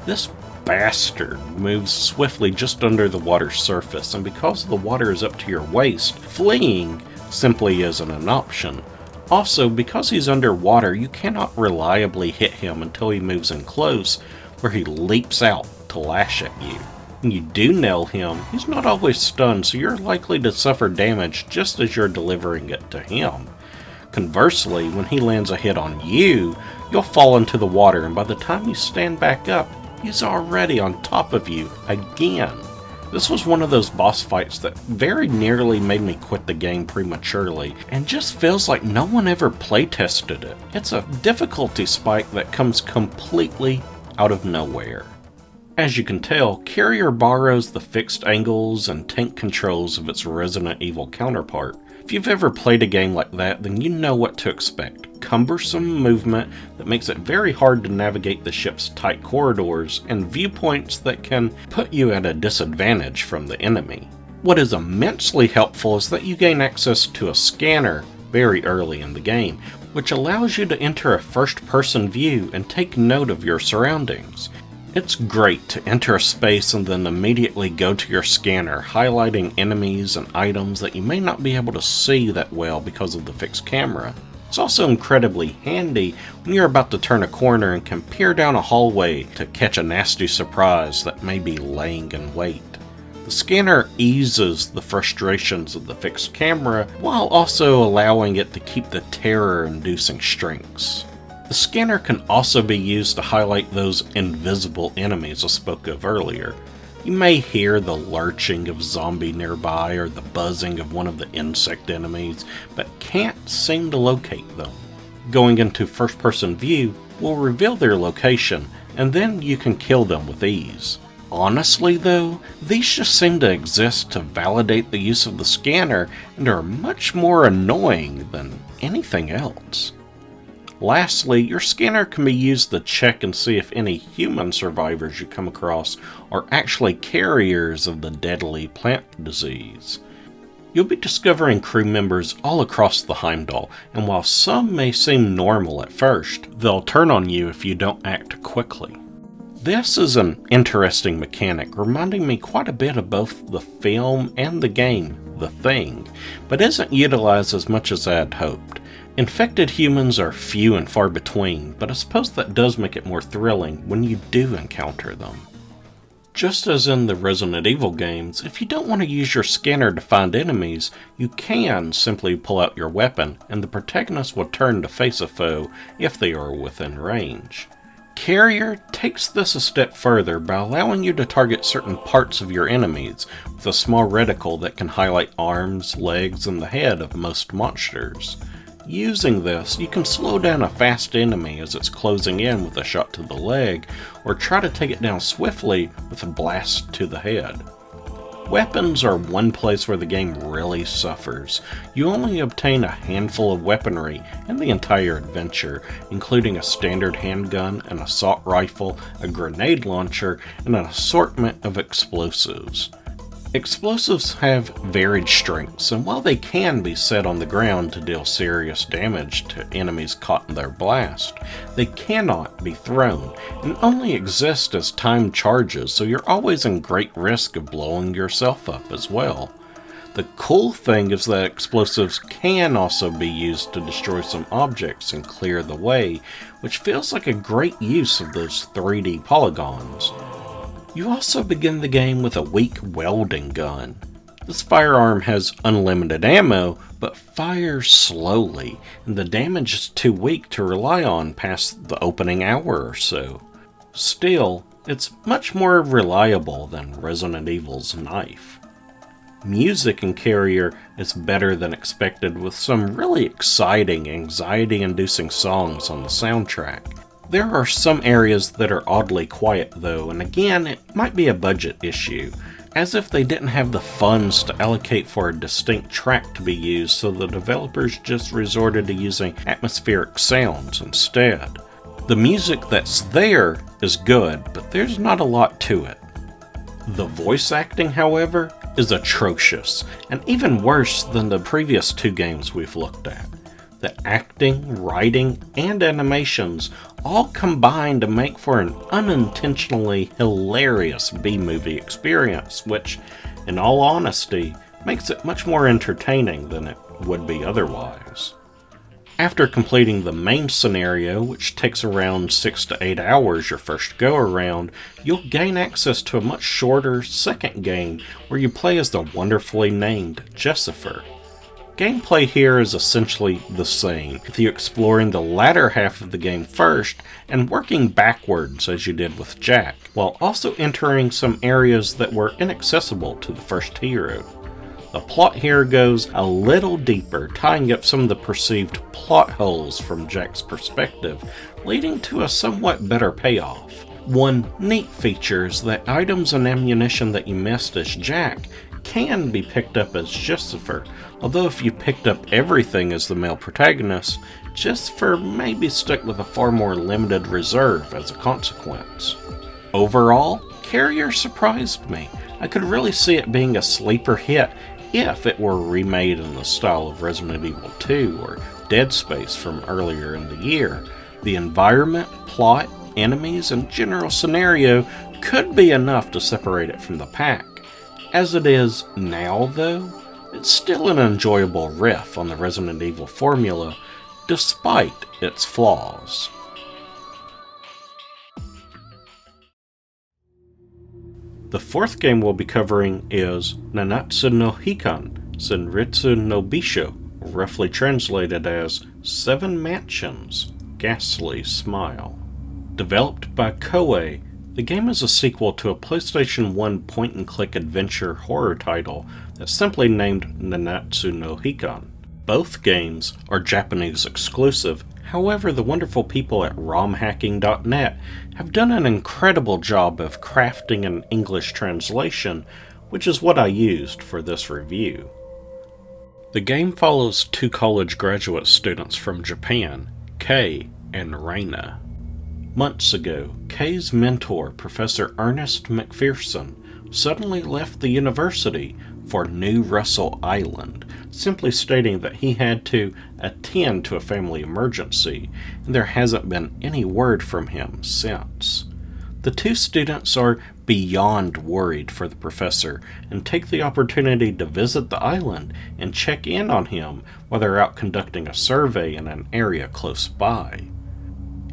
This bastard moves swiftly just under the water's surface, and because the water is up to your waist, fleeing simply isn't an option. Also, because he's underwater, you cannot reliably hit him until he moves in close, where he leaps out to lash at you. When you do nail him, he's not always stunned, so you're likely to suffer damage just as you're delivering it to him. Conversely, when he lands a hit on you, you'll fall into the water, and by the time you stand back up, he's already on top of you again. This was one of those boss fights that very nearly made me quit the game prematurely, and just feels like no one ever playtested it. It's a difficulty spike that comes completely out of nowhere. As you can tell, Carrier borrows the fixed angles and tank controls of its Resident Evil counterpart. If you've ever played a game like that, then you know what to expect. Cumbersome movement that makes it very hard to navigate the ship's tight corridors, and viewpoints that can put you at a disadvantage from the enemy. What is immensely helpful is that you gain access to a scanner very early in the game, which allows you to enter a first-person view and take note of your surroundings. It's great to enter a space and then immediately go to your scanner, highlighting enemies and items that you may not be able to see that well because of the fixed camera. It's also incredibly handy when you're about to turn a corner and can peer down a hallway to catch a nasty surprise that may be laying in wait. The scanner eases the frustrations of the fixed camera while also allowing it to keep the terror-inducing strengths. The scanner can also be used to highlight those invisible enemies I spoke of earlier. You may hear the lurching of zombie nearby or the buzzing of one of the insect enemies, but can't seem to locate them. Going into first-person view will reveal their location, and then you can kill them with ease. Honestly though, these just seem to exist to validate the use of the scanner and are much more annoying than anything else. Lastly, your scanner can be used to check and see if any human survivors you come across are actually carriers of the deadly plant disease. You'll be discovering crew members all across the Heimdall, and while some may seem normal at first, they'll turn on you if you don't act quickly. This is an interesting mechanic, reminding me quite a bit of both the film and the game, The Thing, but isn't utilized as much as I had hoped. Infected humans are few and far between, but I suppose that does make it more thrilling when you do encounter them. Just as in the Resident Evil games, if you don't want to use your scanner to find enemies, you can simply pull out your weapon, and the protagonist will turn to face a foe if they are within range. Carrier takes this a step further by allowing you to target certain parts of your enemies with a small reticle that can highlight arms, legs, and the head of most monsters. Using this, you can slow down a fast enemy as it's closing in with a shot to the leg, or try to take it down swiftly with a blast to the head. Weapons are one place where the game really suffers. You only obtain a handful of weaponry in the entire adventure, including a standard handgun, an assault rifle, a grenade launcher, and an assortment of explosives. Explosives have varied strengths, and while they can be set on the ground to deal serious damage to enemies caught in their blast, they cannot be thrown, and only exist as timed charges, so you're always in great risk of blowing yourself up as well. The cool thing is that explosives can also be used to destroy some objects and clear the way, which feels like a great use of those 3D polygons. You also begin the game with a weak welding gun. This firearm has unlimited ammo, but fires slowly, and the damage is too weak to rely on past the opening hour or so. Still, it's much more reliable than Resident Evil's knife. Music in Carrier is better than expected, with some really exciting, anxiety-inducing songs on the soundtrack. There are some areas that are oddly quiet though, and again, it might be a budget issue, as if they didn't have the funds to allocate for a distinct track to be used, so the developers just resorted to using atmospheric sounds instead. The music that's there is good, but there's not a lot to it. The voice acting, however, is atrocious, and even worse than the previous two games we've looked at. The acting, writing, and animations all combine to make for an unintentionally hilarious B-movie experience, which, in all honesty, makes it much more entertaining than it would be otherwise. After completing the main scenario, which takes around 6 to 8 hours your first go-around, you'll gain access to a much shorter second game where you play as the wonderfully named Jessifer. Gameplay here is essentially the same, with you exploring the latter half of the game first and working backwards as you did with Jack, while also entering some areas that were inaccessible to the first hero. The plot here goes a little deeper, tying up some of the perceived plot holes from Jack's perspective, leading to a somewhat better payoff. One neat feature is that items and ammunition that you missed as Jack can be picked up as Jessifer, although if you picked up everything as the male protagonist, Jessifer may be stuck with a far more limited reserve as a consequence. Overall, Carrier surprised me. I could really see it being a sleeper hit if it were remade in the style of Resident Evil 2 or Dead Space from earlier in the year. The environment, plot, enemies, and general scenario could be enough to separate it from the pack. As it is now, though, it's still an enjoyable riff on the Resident Evil formula, despite its flaws. The fourth game we'll be covering is Nanatsu no Hikan, Senritsu no Bishō, roughly translated as 7 Mansions, Ghastly Smile. Developed by Koei, the game is a sequel to a PlayStation 1 point-and-click adventure horror title that's simply named Nanatsu no Hikan. Both games are Japanese exclusive, however the wonderful people at romhacking.net have done an incredible job of crafting an English translation, which is what I used for this review. The game follows 2 college graduate students from Japan, Kei and Reina. Months ago, Kei's mentor, Professor Ernest McPherson, suddenly left the university for New Russell Island, simply stating that he had to attend to a family emergency, and there hasn't been any word from him since. The 2 students are beyond worried for the professor and take the opportunity to visit the island and check in on him while they're out conducting a survey in an area close by.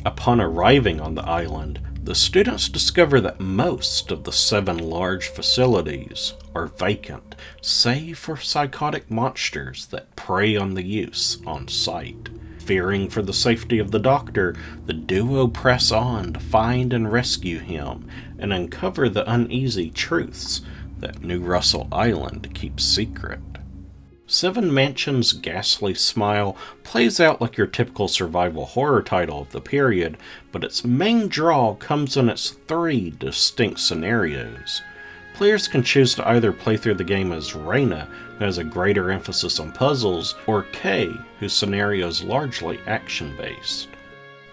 Upon arriving on the island, the students discover that most of the 7 large facilities are vacant, save for psychotic monsters that prey on the youths on site. Fearing for the safety of the Doctor, the duo press on to find and rescue him and uncover the uneasy truths that New Russell Island keeps secret. Seven Mansion's ghastly smile plays out like your typical survival horror title of the period, but its main draw comes in its three distinct scenarios. Players can choose to either play through the game as Reina, who has a greater emphasis on puzzles, or Kay, whose scenario is largely action-based.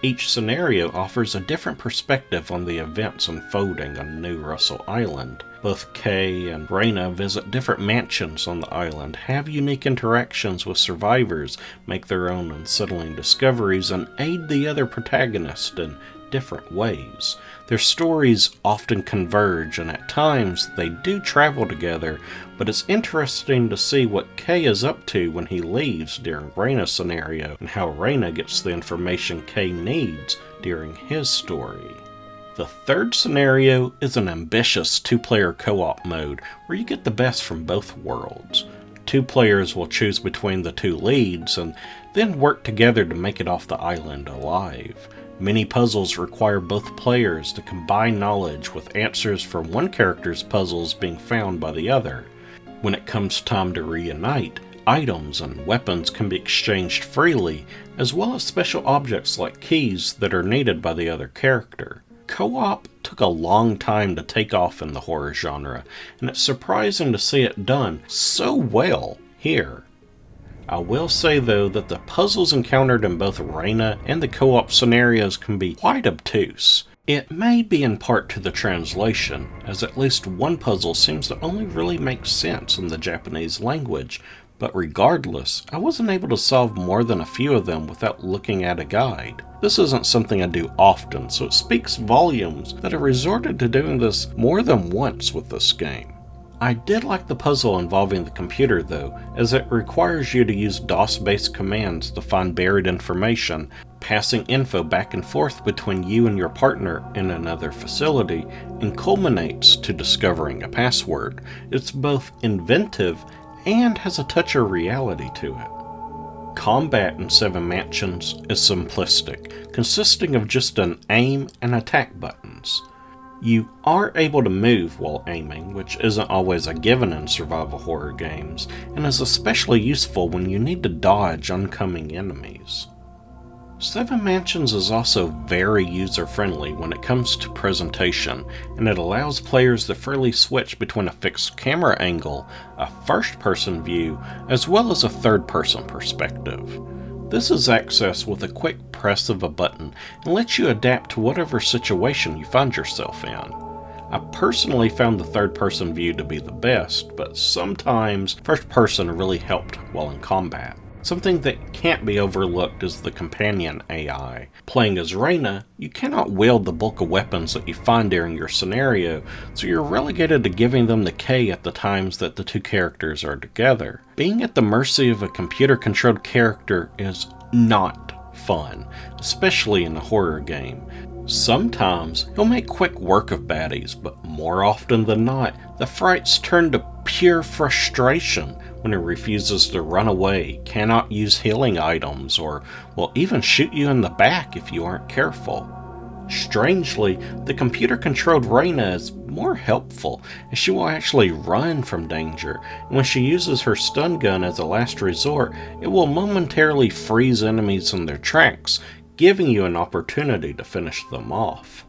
Each scenario offers a different perspective on the events unfolding on New Russell Island. Both Kay and Reina visit different mansions on the island, have unique interactions with survivors, make their own unsettling discoveries, and aid the other protagonist in different ways. Their stories often converge, and at times they do travel together, but it's interesting to see what Kay is up to when he leaves during Reina's scenario, and how Reina gets the information Kay needs during his story. The third scenario is an ambitious two-player co-op mode, where you get the best from both worlds. Two players will choose between the two leads, and then work together to make it off the island alive. Many puzzles require both players to combine knowledge, with answers for one character's puzzles being found by the other. When it comes time to reunite, items and weapons can be exchanged freely, as well as special objects like keys that are needed by the other character. Co-op took a long time to take off in the horror genre, and it's surprising to see it done so well here. I will say though that the puzzles encountered in both Reina and the co-op scenarios can be quite obtuse. It may be in part to the translation, as at least one puzzle seems to only really make sense in the Japanese language, but regardless, I wasn't able to solve more than a few of them without looking at a guide. This isn't something I do often, so it speaks volumes that I resorted to doing this more than once with this game. I did like the puzzle involving the computer though, as it requires you to use DOS-based commands to find buried information, passing info back and forth between you and your partner in another facility, and culminates to discovering a password. It's both inventive and has a touch of reality to it. Combat in Seven Mansions is simplistic, consisting of just an aim and attack buttons. You are able to move while aiming, which isn't always a given in survival horror games, and is especially useful when you need to dodge oncoming enemies. Seven Mansions is also very user-friendly when it comes to presentation, and it allows players to freely switch between a fixed camera angle, a first-person view, as well as a third-person perspective. This is accessed with a quick press of a button and lets you adapt to whatever situation you find yourself in. I personally found the third-person view to be the best, but sometimes first-person really helped while in combat. Something that can't be overlooked is the companion AI. Playing as Reina, you cannot wield the bulk of weapons that you find during your scenario, so you're relegated to giving them the K at the times that the two characters are together. Being at the mercy of a computer-controlled character is not fun, especially in a horror game. Sometimes he'll make quick work of baddies, but more often than not, the frights turn to pure frustration when he refuses to run away, cannot use healing items, or will even shoot you in the back if you aren't careful. Strangely, the computer-controlled Reina is more helpful, as she will actually run from danger, and when she uses her stun gun as a last resort, it will momentarily freeze enemies in their tracks, giving you an opportunity to finish them off.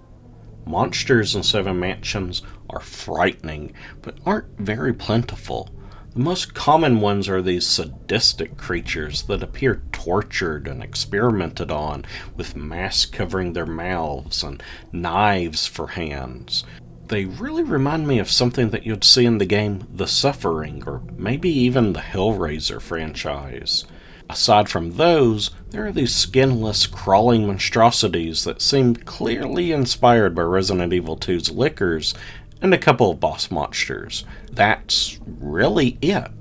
Monsters in Seven Mansions are frightening, but aren't very plentiful. The most common ones are these sadistic creatures that appear tortured and experimented on, with masks covering their mouths and knives for hands. They really remind me of something that you'd see in the game The Suffering, or maybe even the Hellraiser franchise. Aside from those, there are these skinless, crawling monstrosities that seem clearly inspired by Resident Evil 2's Lickers, and a couple of boss monsters. That's really it.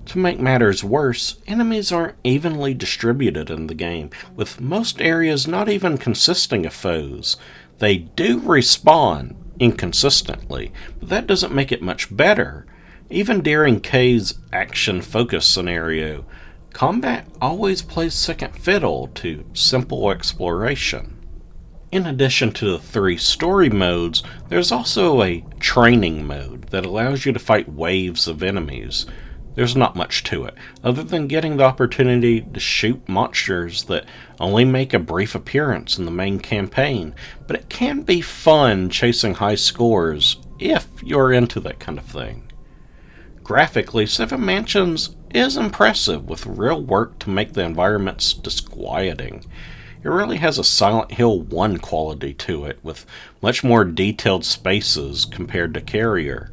To make matters worse, enemies aren't evenly distributed in the game, with most areas not even consisting of foes. They do respawn inconsistently, but that doesn't make it much better. Even during Kay's action-focused scenario, combat always plays second fiddle to simple exploration. In addition to the 3 story modes, there's also a training mode that allows you to fight waves of enemies. There's not much to it, other than getting the opportunity to shoot monsters that only make a brief appearance in the main campaign, but it can be fun chasing high scores if you're into that kind of thing. Graphically, Seven Mansions is impressive, with real work to make the environments disquieting. It really has a Silent Hill 1 quality to it, with much more detailed spaces compared to Carrier.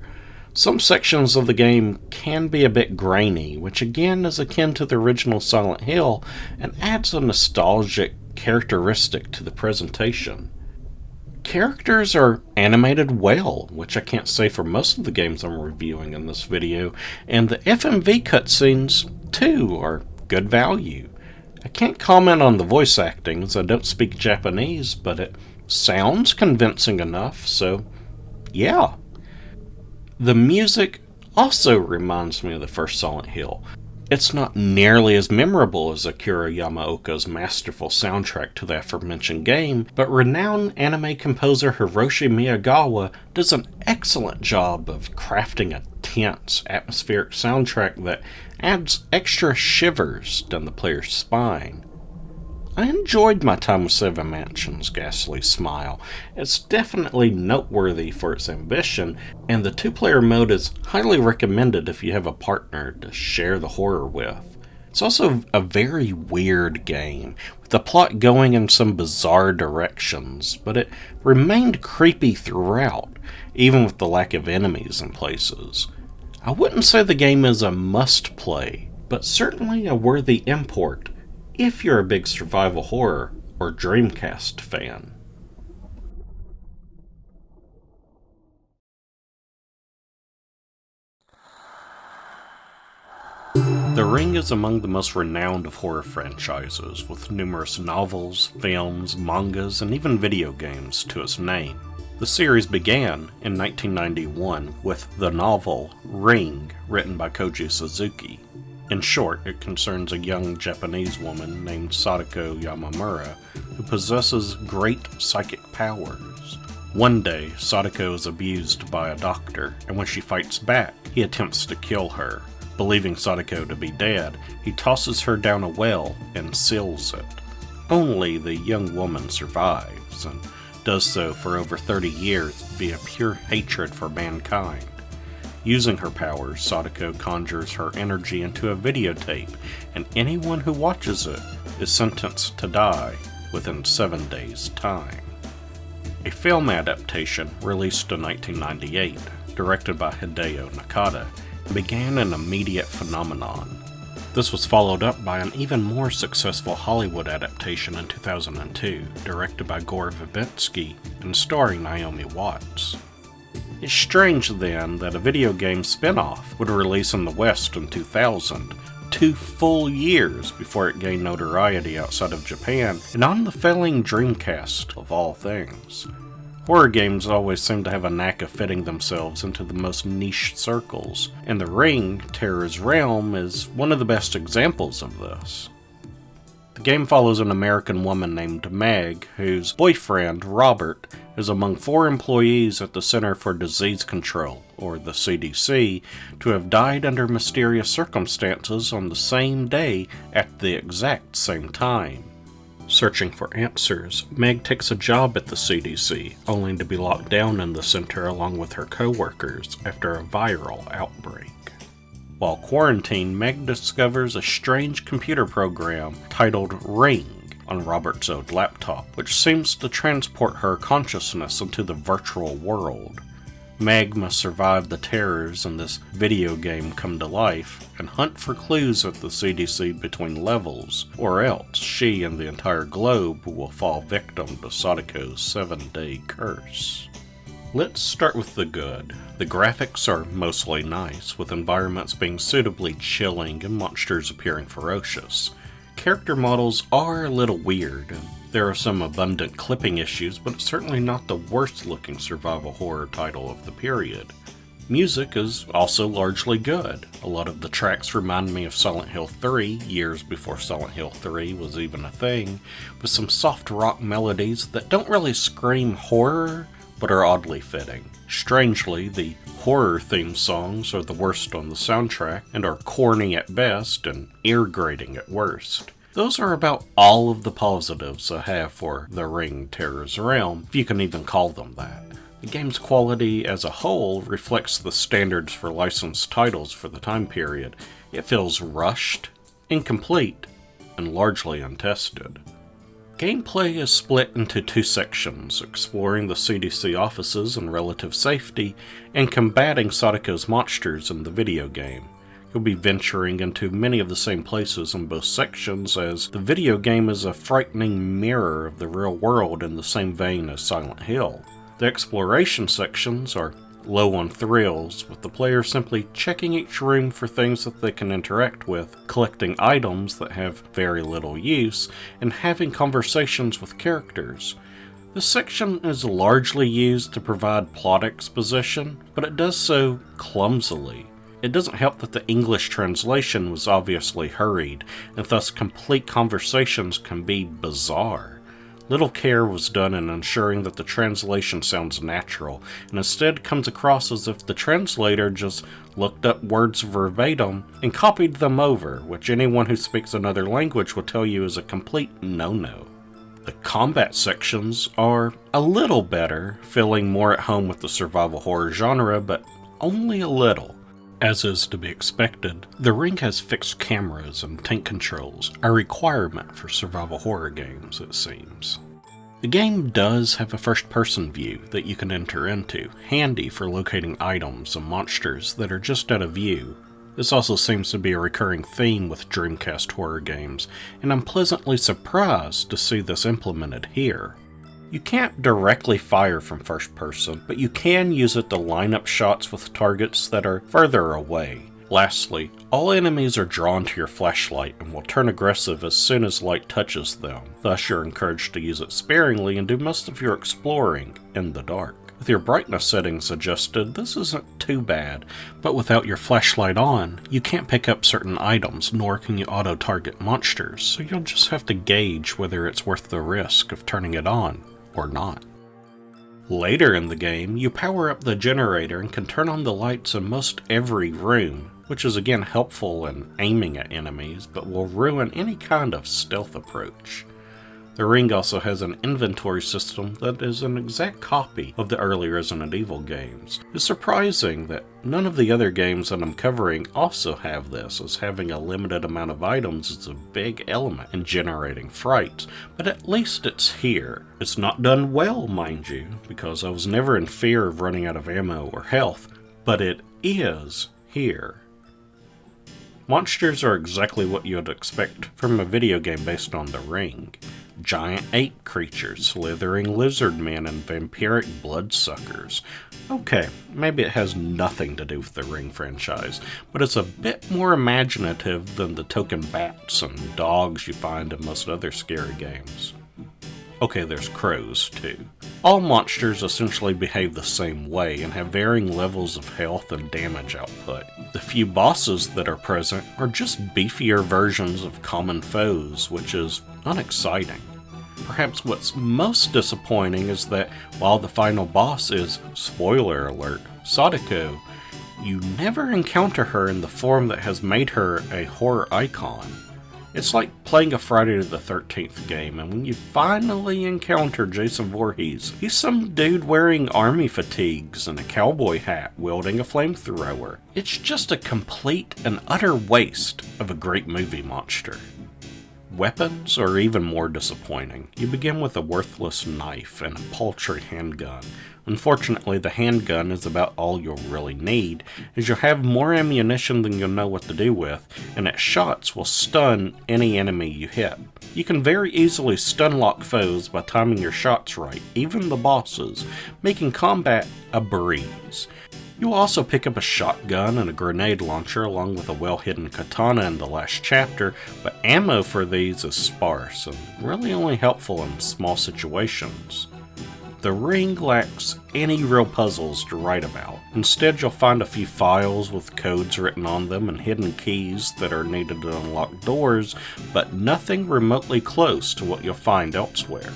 Some sections of the game can be a bit grainy, which again is akin to the original Silent Hill and adds a nostalgic characteristic to the presentation. Characters are animated well, which I can't say for most of the games I'm reviewing in this video, and the FMV cutscenes, too, are good value. I can't comment on the voice acting as I don't speak Japanese, but it sounds convincing enough, so yeah. The music also reminds me of the first Silent Hill. It's not nearly as memorable as Akira Yamaoka's masterful soundtrack to the aforementioned game, but renowned anime composer Hiroshi Miyagawa does an excellent job of crafting a tense, atmospheric soundtrack that adds extra shivers down the player's spine. I enjoyed my time with Seven Mansions' Ghastly Smile. It's definitely noteworthy for its ambition, and the 2-player mode is highly recommended if you have a partner to share the horror with. It's also a very weird game, with the plot going in some bizarre directions, but it remained creepy throughout, even with the lack of enemies in places. I wouldn't say the game is a must-play, but certainly a worthy import if you're a big survival horror or DreamCast fan. The Ring is among the most renowned of horror franchises, with numerous novels, films, mangas, and even video games to its name. The series began in 1991 with the novel Ring, written by Koji Suzuki. In short, it concerns a young Japanese woman named Sadako Yamamura who possesses great psychic powers. One day, Sadako is abused by a doctor, and when she fights back, he attempts to kill her. Believing Sadako to be dead, he tosses her down a well and seals it. Only the young woman survives, and does so for over 30 years via pure hatred for mankind. Using her powers, Sadako conjures her energy into a videotape, and anyone who watches it is sentenced to die within 7 days' time. A film adaptation, released in 1998, directed by Hideo Nakata, began an immediate phenomenon. This was followed up by an even more successful Hollywood adaptation in 2002, directed by Gore Verbinski and starring Naomi Watts. It's strange then that a video game spin-off would release in the West in 2000, 2 full years before it gained notoriety outside of Japan, and on the failing DreamCast of all things. Horror games always seem to have a knack of fitting themselves into the most niche circles, and The Ring, Terror's Realm, is one of the best examples of this. The game follows an American woman named Meg, whose boyfriend, Robert, is among 4 employees at the Center for Disease Control, or the CDC, to have died under mysterious circumstances on the same day at the exact same time. Searching for answers, Meg takes a job at the CDC, only to be locked down in the center along with her co-workers after a viral outbreak. While quarantined, Meg discovers a strange computer program titled Ring on Robert's old laptop, which seems to transport her consciousness into the virtual world. Meg must survive the terrors in this video game come to life and hunt for clues at the CDC between levels, or else she and the entire globe will fall victim to Sadako's 7-day curse. Let's start with the good. The graphics are mostly nice, with environments being suitably chilling and monsters appearing ferocious. Character models are a little weird, and there are some abundant clipping issues, but it's certainly not the worst looking survival horror title of the period. Music is also largely good. A lot of the tracks remind me of Silent Hill 3, years before Silent Hill 3 was even a thing, with some soft rock melodies that don't really scream horror, but are oddly fitting. Strangely, the horror theme songs are the worst on the soundtrack, and are corny at best and ear-grating at worst. Those are about all of the positives I have for The Ring Terror's Realm, if you can even call them that. The game's quality as a whole reflects the standards for licensed titles for the time period. It feels rushed, incomplete, and largely untested. Gameplay is split into two sections, exploring the CDC offices and relative safety, and combating Sadako's monsters in the video game. You'll be venturing into many of the same places in both sections, as the video game is a frightening mirror of the real world in the same vein as Silent Hill. The exploration sections are low on thrills, with the player simply checking each room for things that they can interact with, collecting items that have very little use, and having conversations with characters. This section is largely used to provide plot exposition, but it does so clumsily. It doesn't help that the English translation was obviously hurried, and thus complete conversations can be bizarre. Little care was done in ensuring that the translation sounds natural, and instead comes across as if the translator just looked up words verbatim and copied them over, which anyone who speaks another language will tell you is a complete no-no. The combat sections are a little better, feeling more at home with the survival horror genre, but only a little. As is to be expected, The Ring has fixed cameras and tank controls, a requirement for survival horror games, it seems. The game does have a first-person view that you can enter into, handy for locating items and monsters that are just out of view. This also seems to be a recurring theme with DreamCast horror games, and I'm pleasantly surprised to see this implemented here. You can't directly fire from first person, but you can use it to line up shots with targets that are further away. Lastly, all enemies are drawn to your flashlight and will turn aggressive as soon as light touches them. Thus you're encouraged to use it sparingly and do most of your exploring in the dark. With your brightness settings adjusted, this isn't too bad, but without your flashlight on, you can't pick up certain items, nor can you auto-target monsters, so you'll just have to gauge whether it's worth the risk of turning it on or not. Later in the game, you power up the generator and can turn on the lights in most every room, which is again helpful in aiming at enemies, but will ruin any kind of stealth approach. The Ring also has an inventory system that is an exact copy of the early Resident Evil games. It's surprising that none of the other games that I'm covering also have this, as having a limited amount of items is a big element in generating frights, but at least it's here. It's not done well, mind you, because I was never in fear of running out of ammo or health, but it is here. Monsters are exactly what you'd expect from a video game based on The Ring. Giant ape creatures, slithering lizard men, and vampiric bloodsuckers. Okay, maybe it has nothing to do with the Ring franchise, but it's a bit more imaginative than the token bats and dogs you find in most other scary games. Okay, there's crows too. All monsters essentially behave the same way and have varying levels of health and damage output. The few bosses that are present are just beefier versions of common foes, which is unexciting. Perhaps what's most disappointing is that while the final boss is, spoiler alert, Sadako, you never encounter her in the form that has made her a horror icon. It's like playing a Friday the 13th game, and when you finally encounter Jason Voorhees, he's some dude wearing army fatigues and a cowboy hat wielding a flamethrower. It's just a complete and utter waste of a great movie monster. Weapons are even more disappointing. You begin with a worthless knife and a paltry handgun. Unfortunately, the handgun is about all you'll really need, as you'll have more ammunition than you'll know what to do with, and its shots will stun any enemy you hit. You can very easily stun lock foes by timing your shots right, even the bosses, making combat a breeze. You will also pick up a shotgun and a grenade launcher along with a well-hidden katana in the last chapter, but ammo for these is sparse and really only helpful in small situations. the ring lacks any real puzzles to write about. Instead, you'll find a few files with codes written on them and hidden keys that are needed to unlock doors, but nothing remotely close to what you'll find elsewhere.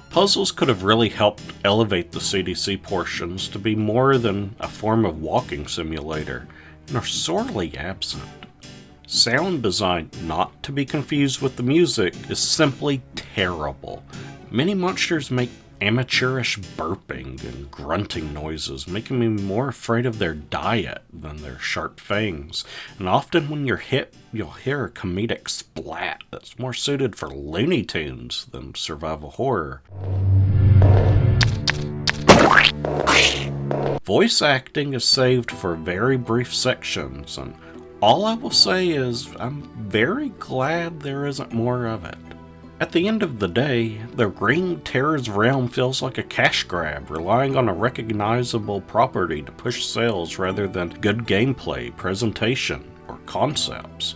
Puzzles could have really helped elevate the CDC portions to be more than a form of walking simulator, and are sorely absent. Sound design, not to be confused with the music, is simply terrible. Many monsters make amateurish burping and grunting noises, making me more afraid of their diet than their sharp fangs. And often when you're hit, you'll hear a comedic splat that's more suited for Looney Tunes than survival horror. Voice acting is saved for very brief sections, and all I will say is I'm very glad there isn't more of it. At the end of the day, the Ring Terror's realm feels like a cash grab, relying on a recognizable property to push sales rather than good gameplay, presentation, or concepts.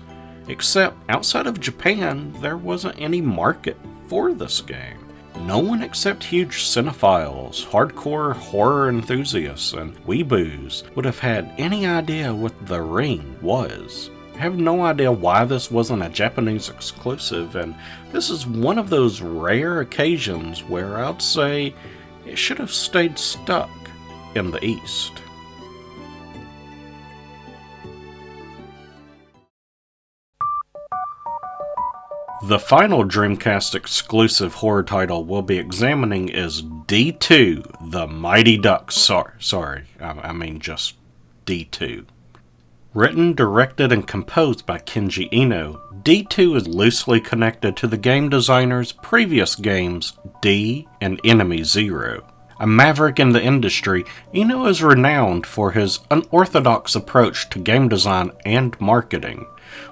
Except, outside of Japan, there wasn't any market for this game. No one except huge cinephiles, hardcore horror enthusiasts, and weeboos would have had any idea what The Ring was. I have no idea why this wasn't a Japanese exclusive, and this is one of those rare occasions where I'd say it should have stayed stuck in the East. The final Dreamcast exclusive horror title we'll be examining is D2, The Mighty Ducks. I mean just D2. Written, directed, and composed by Kenji Eno, D2 is loosely connected to the game designer's previous games, D and Enemy Zero. A maverick in the industry, Eno is renowned for his unorthodox approach to game design and marketing.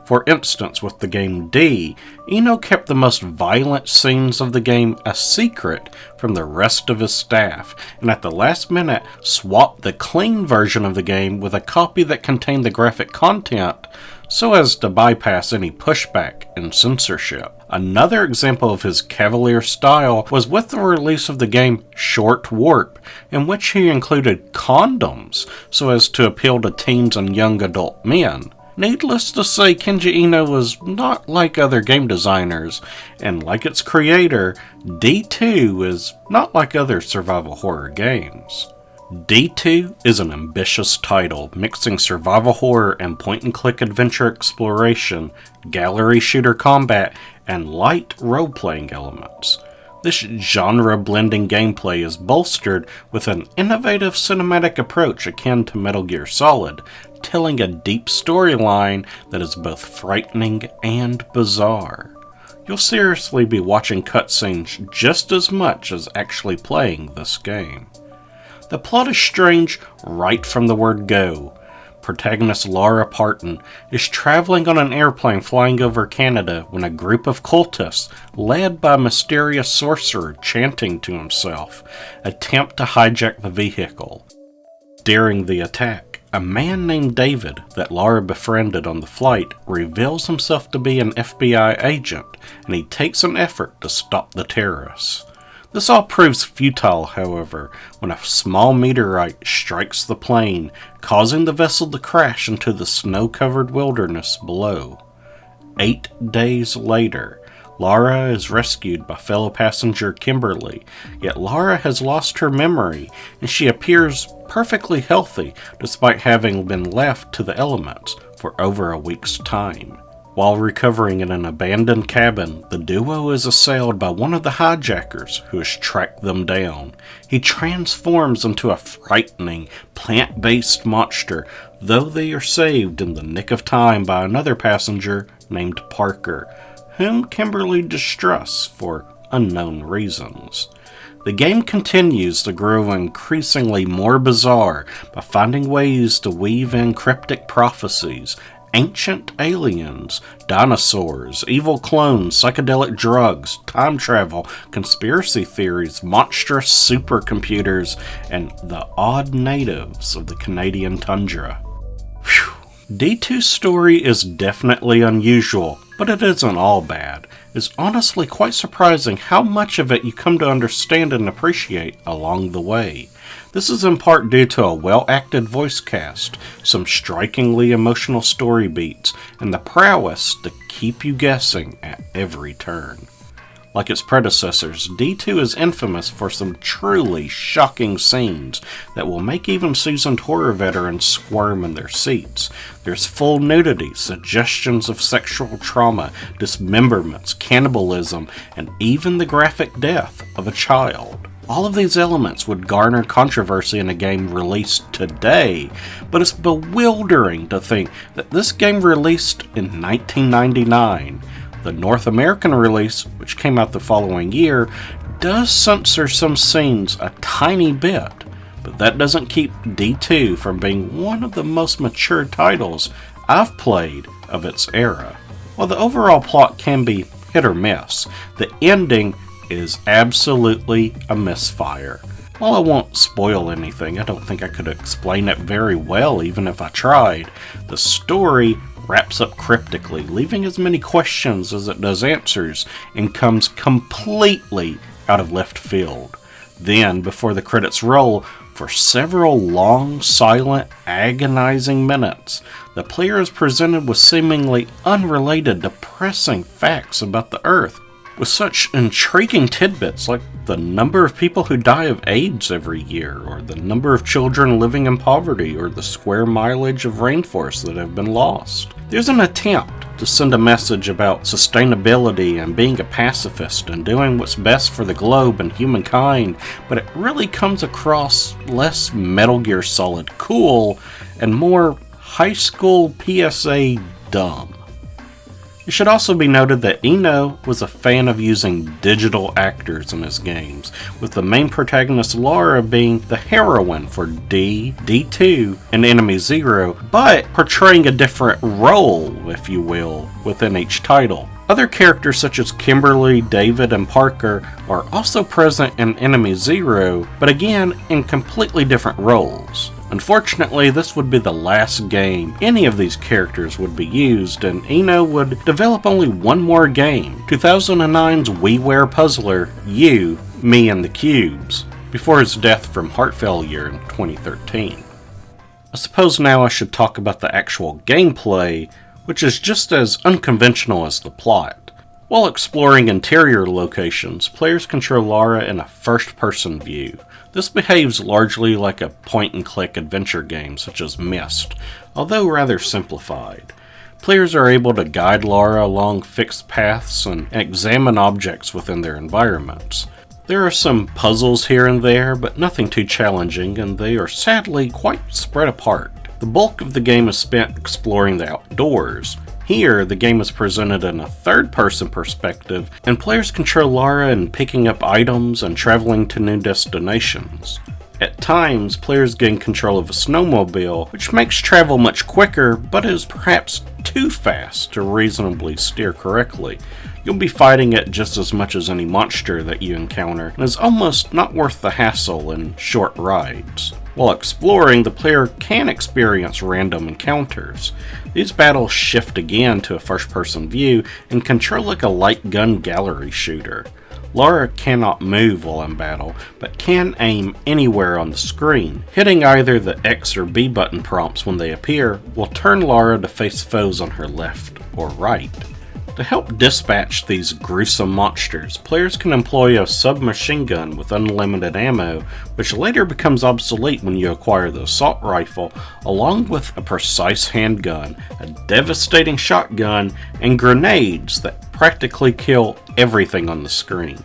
For instance, with the game D, Eno kept the most violent scenes of the game a secret from the rest of his staff, and at the last minute swapped the clean version of the game with a copy that contained the graphic content so as to bypass any pushback and censorship. Another example of his cavalier style was with the release of the game Short Warp, in which he included condoms so as to appeal to teens and young adult men. Needless to say, Kenji Eno was not like other game designers, and like its creator, D2 is not like other survival horror games. D2 is an ambitious title, mixing survival horror and point-and-click adventure exploration, gallery shooter combat, and light role-playing elements. This genre-blending gameplay is bolstered with an innovative cinematic approach akin to Metal Gear Solid, telling a deep storyline that is both frightening and bizarre. You'll seriously be watching cutscenes just as much as actually playing this game. The plot is strange right from the word go. Protagonist Lara Parton is traveling on an airplane flying over Canada when a group of cultists, led by a mysterious sorcerer chanting to himself, attempt to hijack the vehicle. During the attack, a man named David that Lara befriended on the flight reveals himself to be an FBI agent, and he takes an effort to stop the terrorists. This all proves futile, however, when a small meteorite strikes the plane, causing the vessel to crash into the snow-covered wilderness below. 8 days later, Lara is rescued by fellow passenger Kimberly, yet Lara has lost her memory, and she appears perfectly healthy despite having been left to the elements for over a week's time. While recovering in an abandoned cabin, the duo is assailed by one of the hijackers who has tracked them down. He transforms into a frightening, plant-based monster, though they are saved in the nick of time by another passenger named Parker, whom Kimberly distrusts for unknown reasons. The game continues to grow increasingly more bizarre by finding ways to weave in cryptic prophecies, ancient aliens, dinosaurs, evil clones, psychedelic drugs, time travel, conspiracy theories, monstrous supercomputers, and the odd natives of the Canadian tundra. Whew. D2's story is definitely unusual, But it isn't all bad. It's honestly quite surprising how much of it you come to understand and appreciate along the way. This is in part due to a well-acted voice cast, some strikingly emotional story beats, and the prowess to keep you guessing at every turn. Like its predecessors, D2 is infamous for some truly shocking scenes that will make even seasoned horror veterans squirm in their seats. There's full nudity, suggestions of sexual trauma, dismemberments, cannibalism, and even the graphic death of a child. All of these elements would garner controversy in a game released today, but it's bewildering to think that this game released in 1999. The North American release, which came out the following year, does censor some scenes a tiny bit, but that doesn't keep D2 from being one of the most mature titles I've played of its era. While the overall plot can be hit or miss, the ending is absolutely a misfire. While I won't spoil anything, I don't think I could explain it very well even if I tried. The story wraps up cryptically, leaving as many questions as it does answers, and comes completely out of left field. Then, before the credits roll, for several long, silent, agonizing minutes, the player is presented with seemingly unrelated, depressing facts about the Earth, with such intriguing tidbits like the number of people who die of AIDS every year, or the number of children living in poverty, or the square mileage of rainforests that have been lost. There's an attempt to send a message about sustainability and being a pacifist and doing what's best for the globe and humankind, but it really comes across less Metal Gear Solid cool and more high school PSA dumb. It should also be noted that Eno was a fan of using digital actors in his games, with the main protagonist Lara being the heroine for D2, and Enemy Zero, but portraying a different role, if you will, within each title. Other characters such as Kimberly, David, and Parker are also present in Enemy Zero, but again in completely different roles. Unfortunately, this would be the last game any of these characters would be used, and Eno would develop only one more game, 2009's WiiWare puzzler, You, Me and the Cubes, before his death from heart failure in 2013. I suppose now I should talk about the actual gameplay, which is just as unconventional as the plot. While exploring interior locations, players control Lara in a first-person view. This behaves largely like a point-and-click adventure game such as Myst, although rather simplified. Players are able to guide Lara along fixed paths and examine objects within their environments. There are some puzzles here and there, but nothing too challenging, and they are sadly quite spread apart. The bulk of the game is spent exploring the outdoors. Here, the game is presented in a third-person perspective, and players control Lara in picking up items and traveling to new destinations. At times, players gain control of a snowmobile, which makes travel much quicker, but is perhaps too fast to reasonably steer correctly. You'll be fighting it just as much as any monster that you encounter, and is almost not worth the hassle in short rides. While exploring, the player can experience random encounters. These battles shift again to a first-person view and control like a light gun gallery shooter. Lara cannot move while in battle, but can aim anywhere on the screen. Hitting either the X or B button prompts when they appear will turn Lara to face foes on her left or right. To help dispatch these gruesome monsters, players can employ a submachine gun with unlimited ammo, which later becomes obsolete when you acquire the assault rifle, along with a precise handgun, a devastating shotgun, and grenades that practically kill everything on the screen.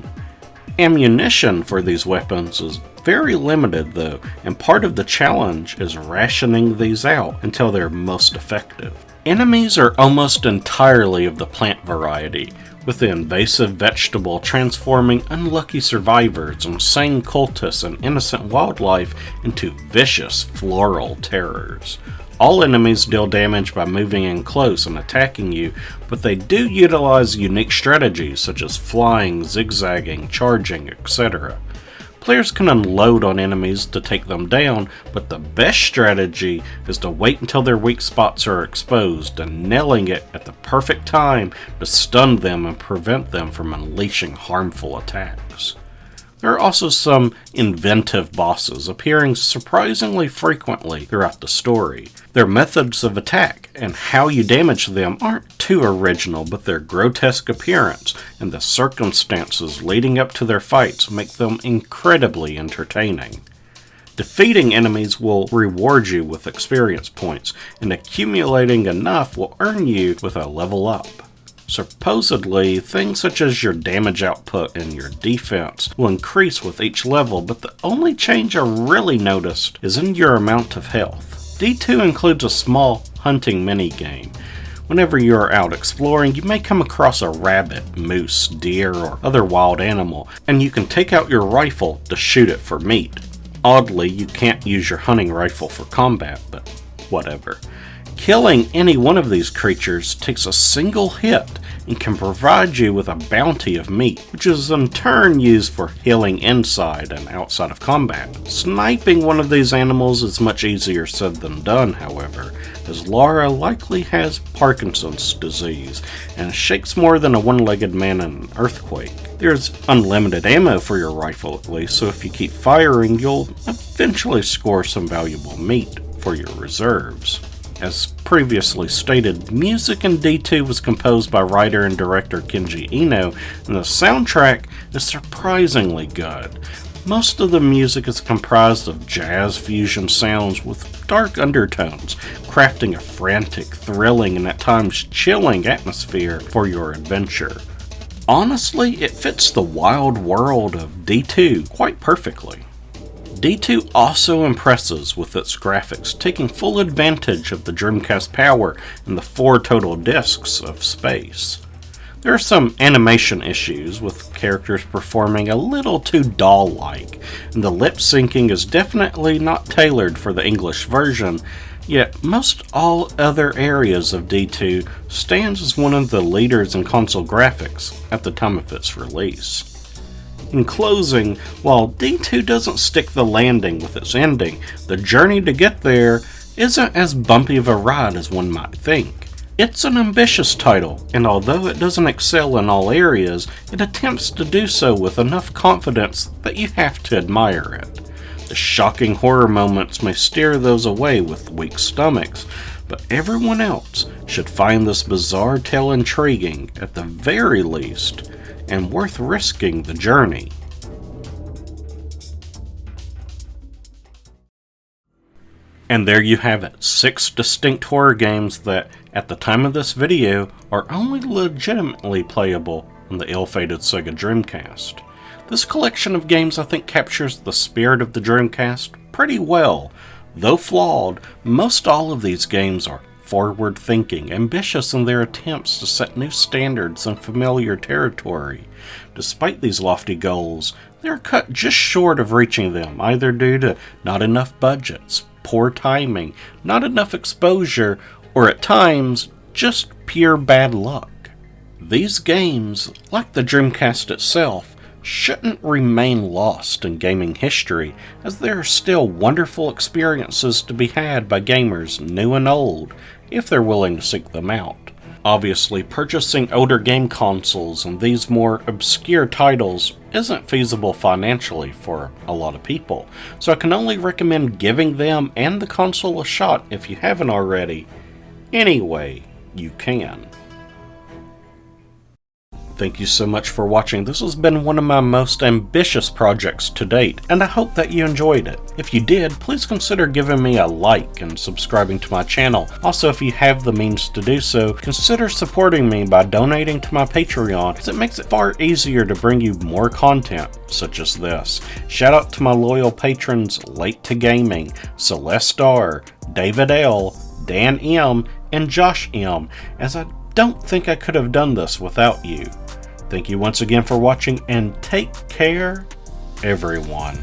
Ammunition for these weapons is very limited though, and part of the challenge is rationing these out until they're most effective. Enemies are almost entirely of the plant variety, with the invasive vegetable transforming unlucky survivors, insane cultists, and innocent wildlife into vicious floral terrors. All enemies deal damage by moving in close and attacking you, but they do utilize unique strategies such as flying, zigzagging, charging, etc. Players can unload on enemies to take them down, but the best strategy is to wait until their weak spots are exposed and nailing it at the perfect time to stun them and prevent them from unleashing harmful attacks. There are also some inventive bosses appearing surprisingly frequently throughout the story. Their methods of attack and how you damage them aren't too original, but their grotesque appearance and the circumstances leading up to their fights make them incredibly entertaining. Defeating enemies will reward you with experience points, and accumulating enough will earn you with a level up. Supposedly, things such as your damage output and your defense will increase with each level, but the only change I really noticed is in your amount of health. D2 includes a small hunting minigame. Whenever you are out exploring, you may come across a rabbit, moose, deer, or other wild animal, and you can take out your rifle to shoot it for meat. Oddly, you can't use your hunting rifle for combat, but whatever. Killing any one of these creatures takes a single hit and can provide you with a bounty of meat, which is in turn used for healing inside and outside of combat. Sniping one of these animals is much easier said than done, however, as Lara likely has Parkinson's disease and shakes more than a one-legged man in an earthquake. There's unlimited ammo for your rifle at least, so if you keep firing, you'll eventually score some valuable meat for your reserves. As previously stated, music in D2 was composed by writer and director Kenji Eno, and the soundtrack is surprisingly good. Most of the music is comprised of jazz fusion sounds with dark undertones, crafting a frantic, thrilling, and at times chilling atmosphere for your adventure. Honestly, it fits the wild world of D2 quite perfectly. D2 also impresses with its graphics, taking full advantage of the Dreamcast power and the 4 total discs of space. There are some animation issues, with characters performing a little too doll-like, and the lip syncing is definitely not tailored for the English version, yet most all other areas of D2 stands as one of the leaders in console graphics at the time of its release. In closing, while D2 doesn't stick the landing with its ending, the journey to get there isn't as bumpy of a ride as one might think. It's an ambitious title, and although it doesn't excel in all areas, it attempts to do so with enough confidence that you have to admire it. The shocking horror moments may steer those away with weak stomachs, but everyone else should find this bizarre tale intriguing at the very least, and worth risking the journey. And there you have it, 6 distinct horror games that, at the time of this video, are only legitimately playable on the ill-fated Sega DreamCast. This collection of games I think captures the spirit of the Dreamcast pretty well. Though flawed, most all of these games are forward-thinking, ambitious in their attempts to set new standards in familiar territory. Despite these lofty goals, they are cut just short of reaching them, either due to not enough budgets, poor timing, not enough exposure, or at times, just pure bad luck. These games, like the Dreamcast itself, shouldn't remain lost in gaming history, as there are still wonderful experiences to be had by gamers new and old, if they're willing to seek them out. Obviously, purchasing older game consoles and these more obscure titles isn't feasible financially for a lot of people, so I can only recommend giving them and the console a shot if you haven't already. Anyway, you can. Thank you so much for watching. This has been one of my most ambitious projects to date, and I hope that you enjoyed it. If you did, please consider giving me a like and subscribing to my channel. Also, if you have the means to do so, consider supporting me by donating to my Patreon, as it makes it far easier to bring you more content such as this. Shout out to my loyal patrons Late to Gaming, Celeste R, David L, Dan M, and Josh M, as I don't think I could have done this without you. Thank you once again for watching, and take care, everyone.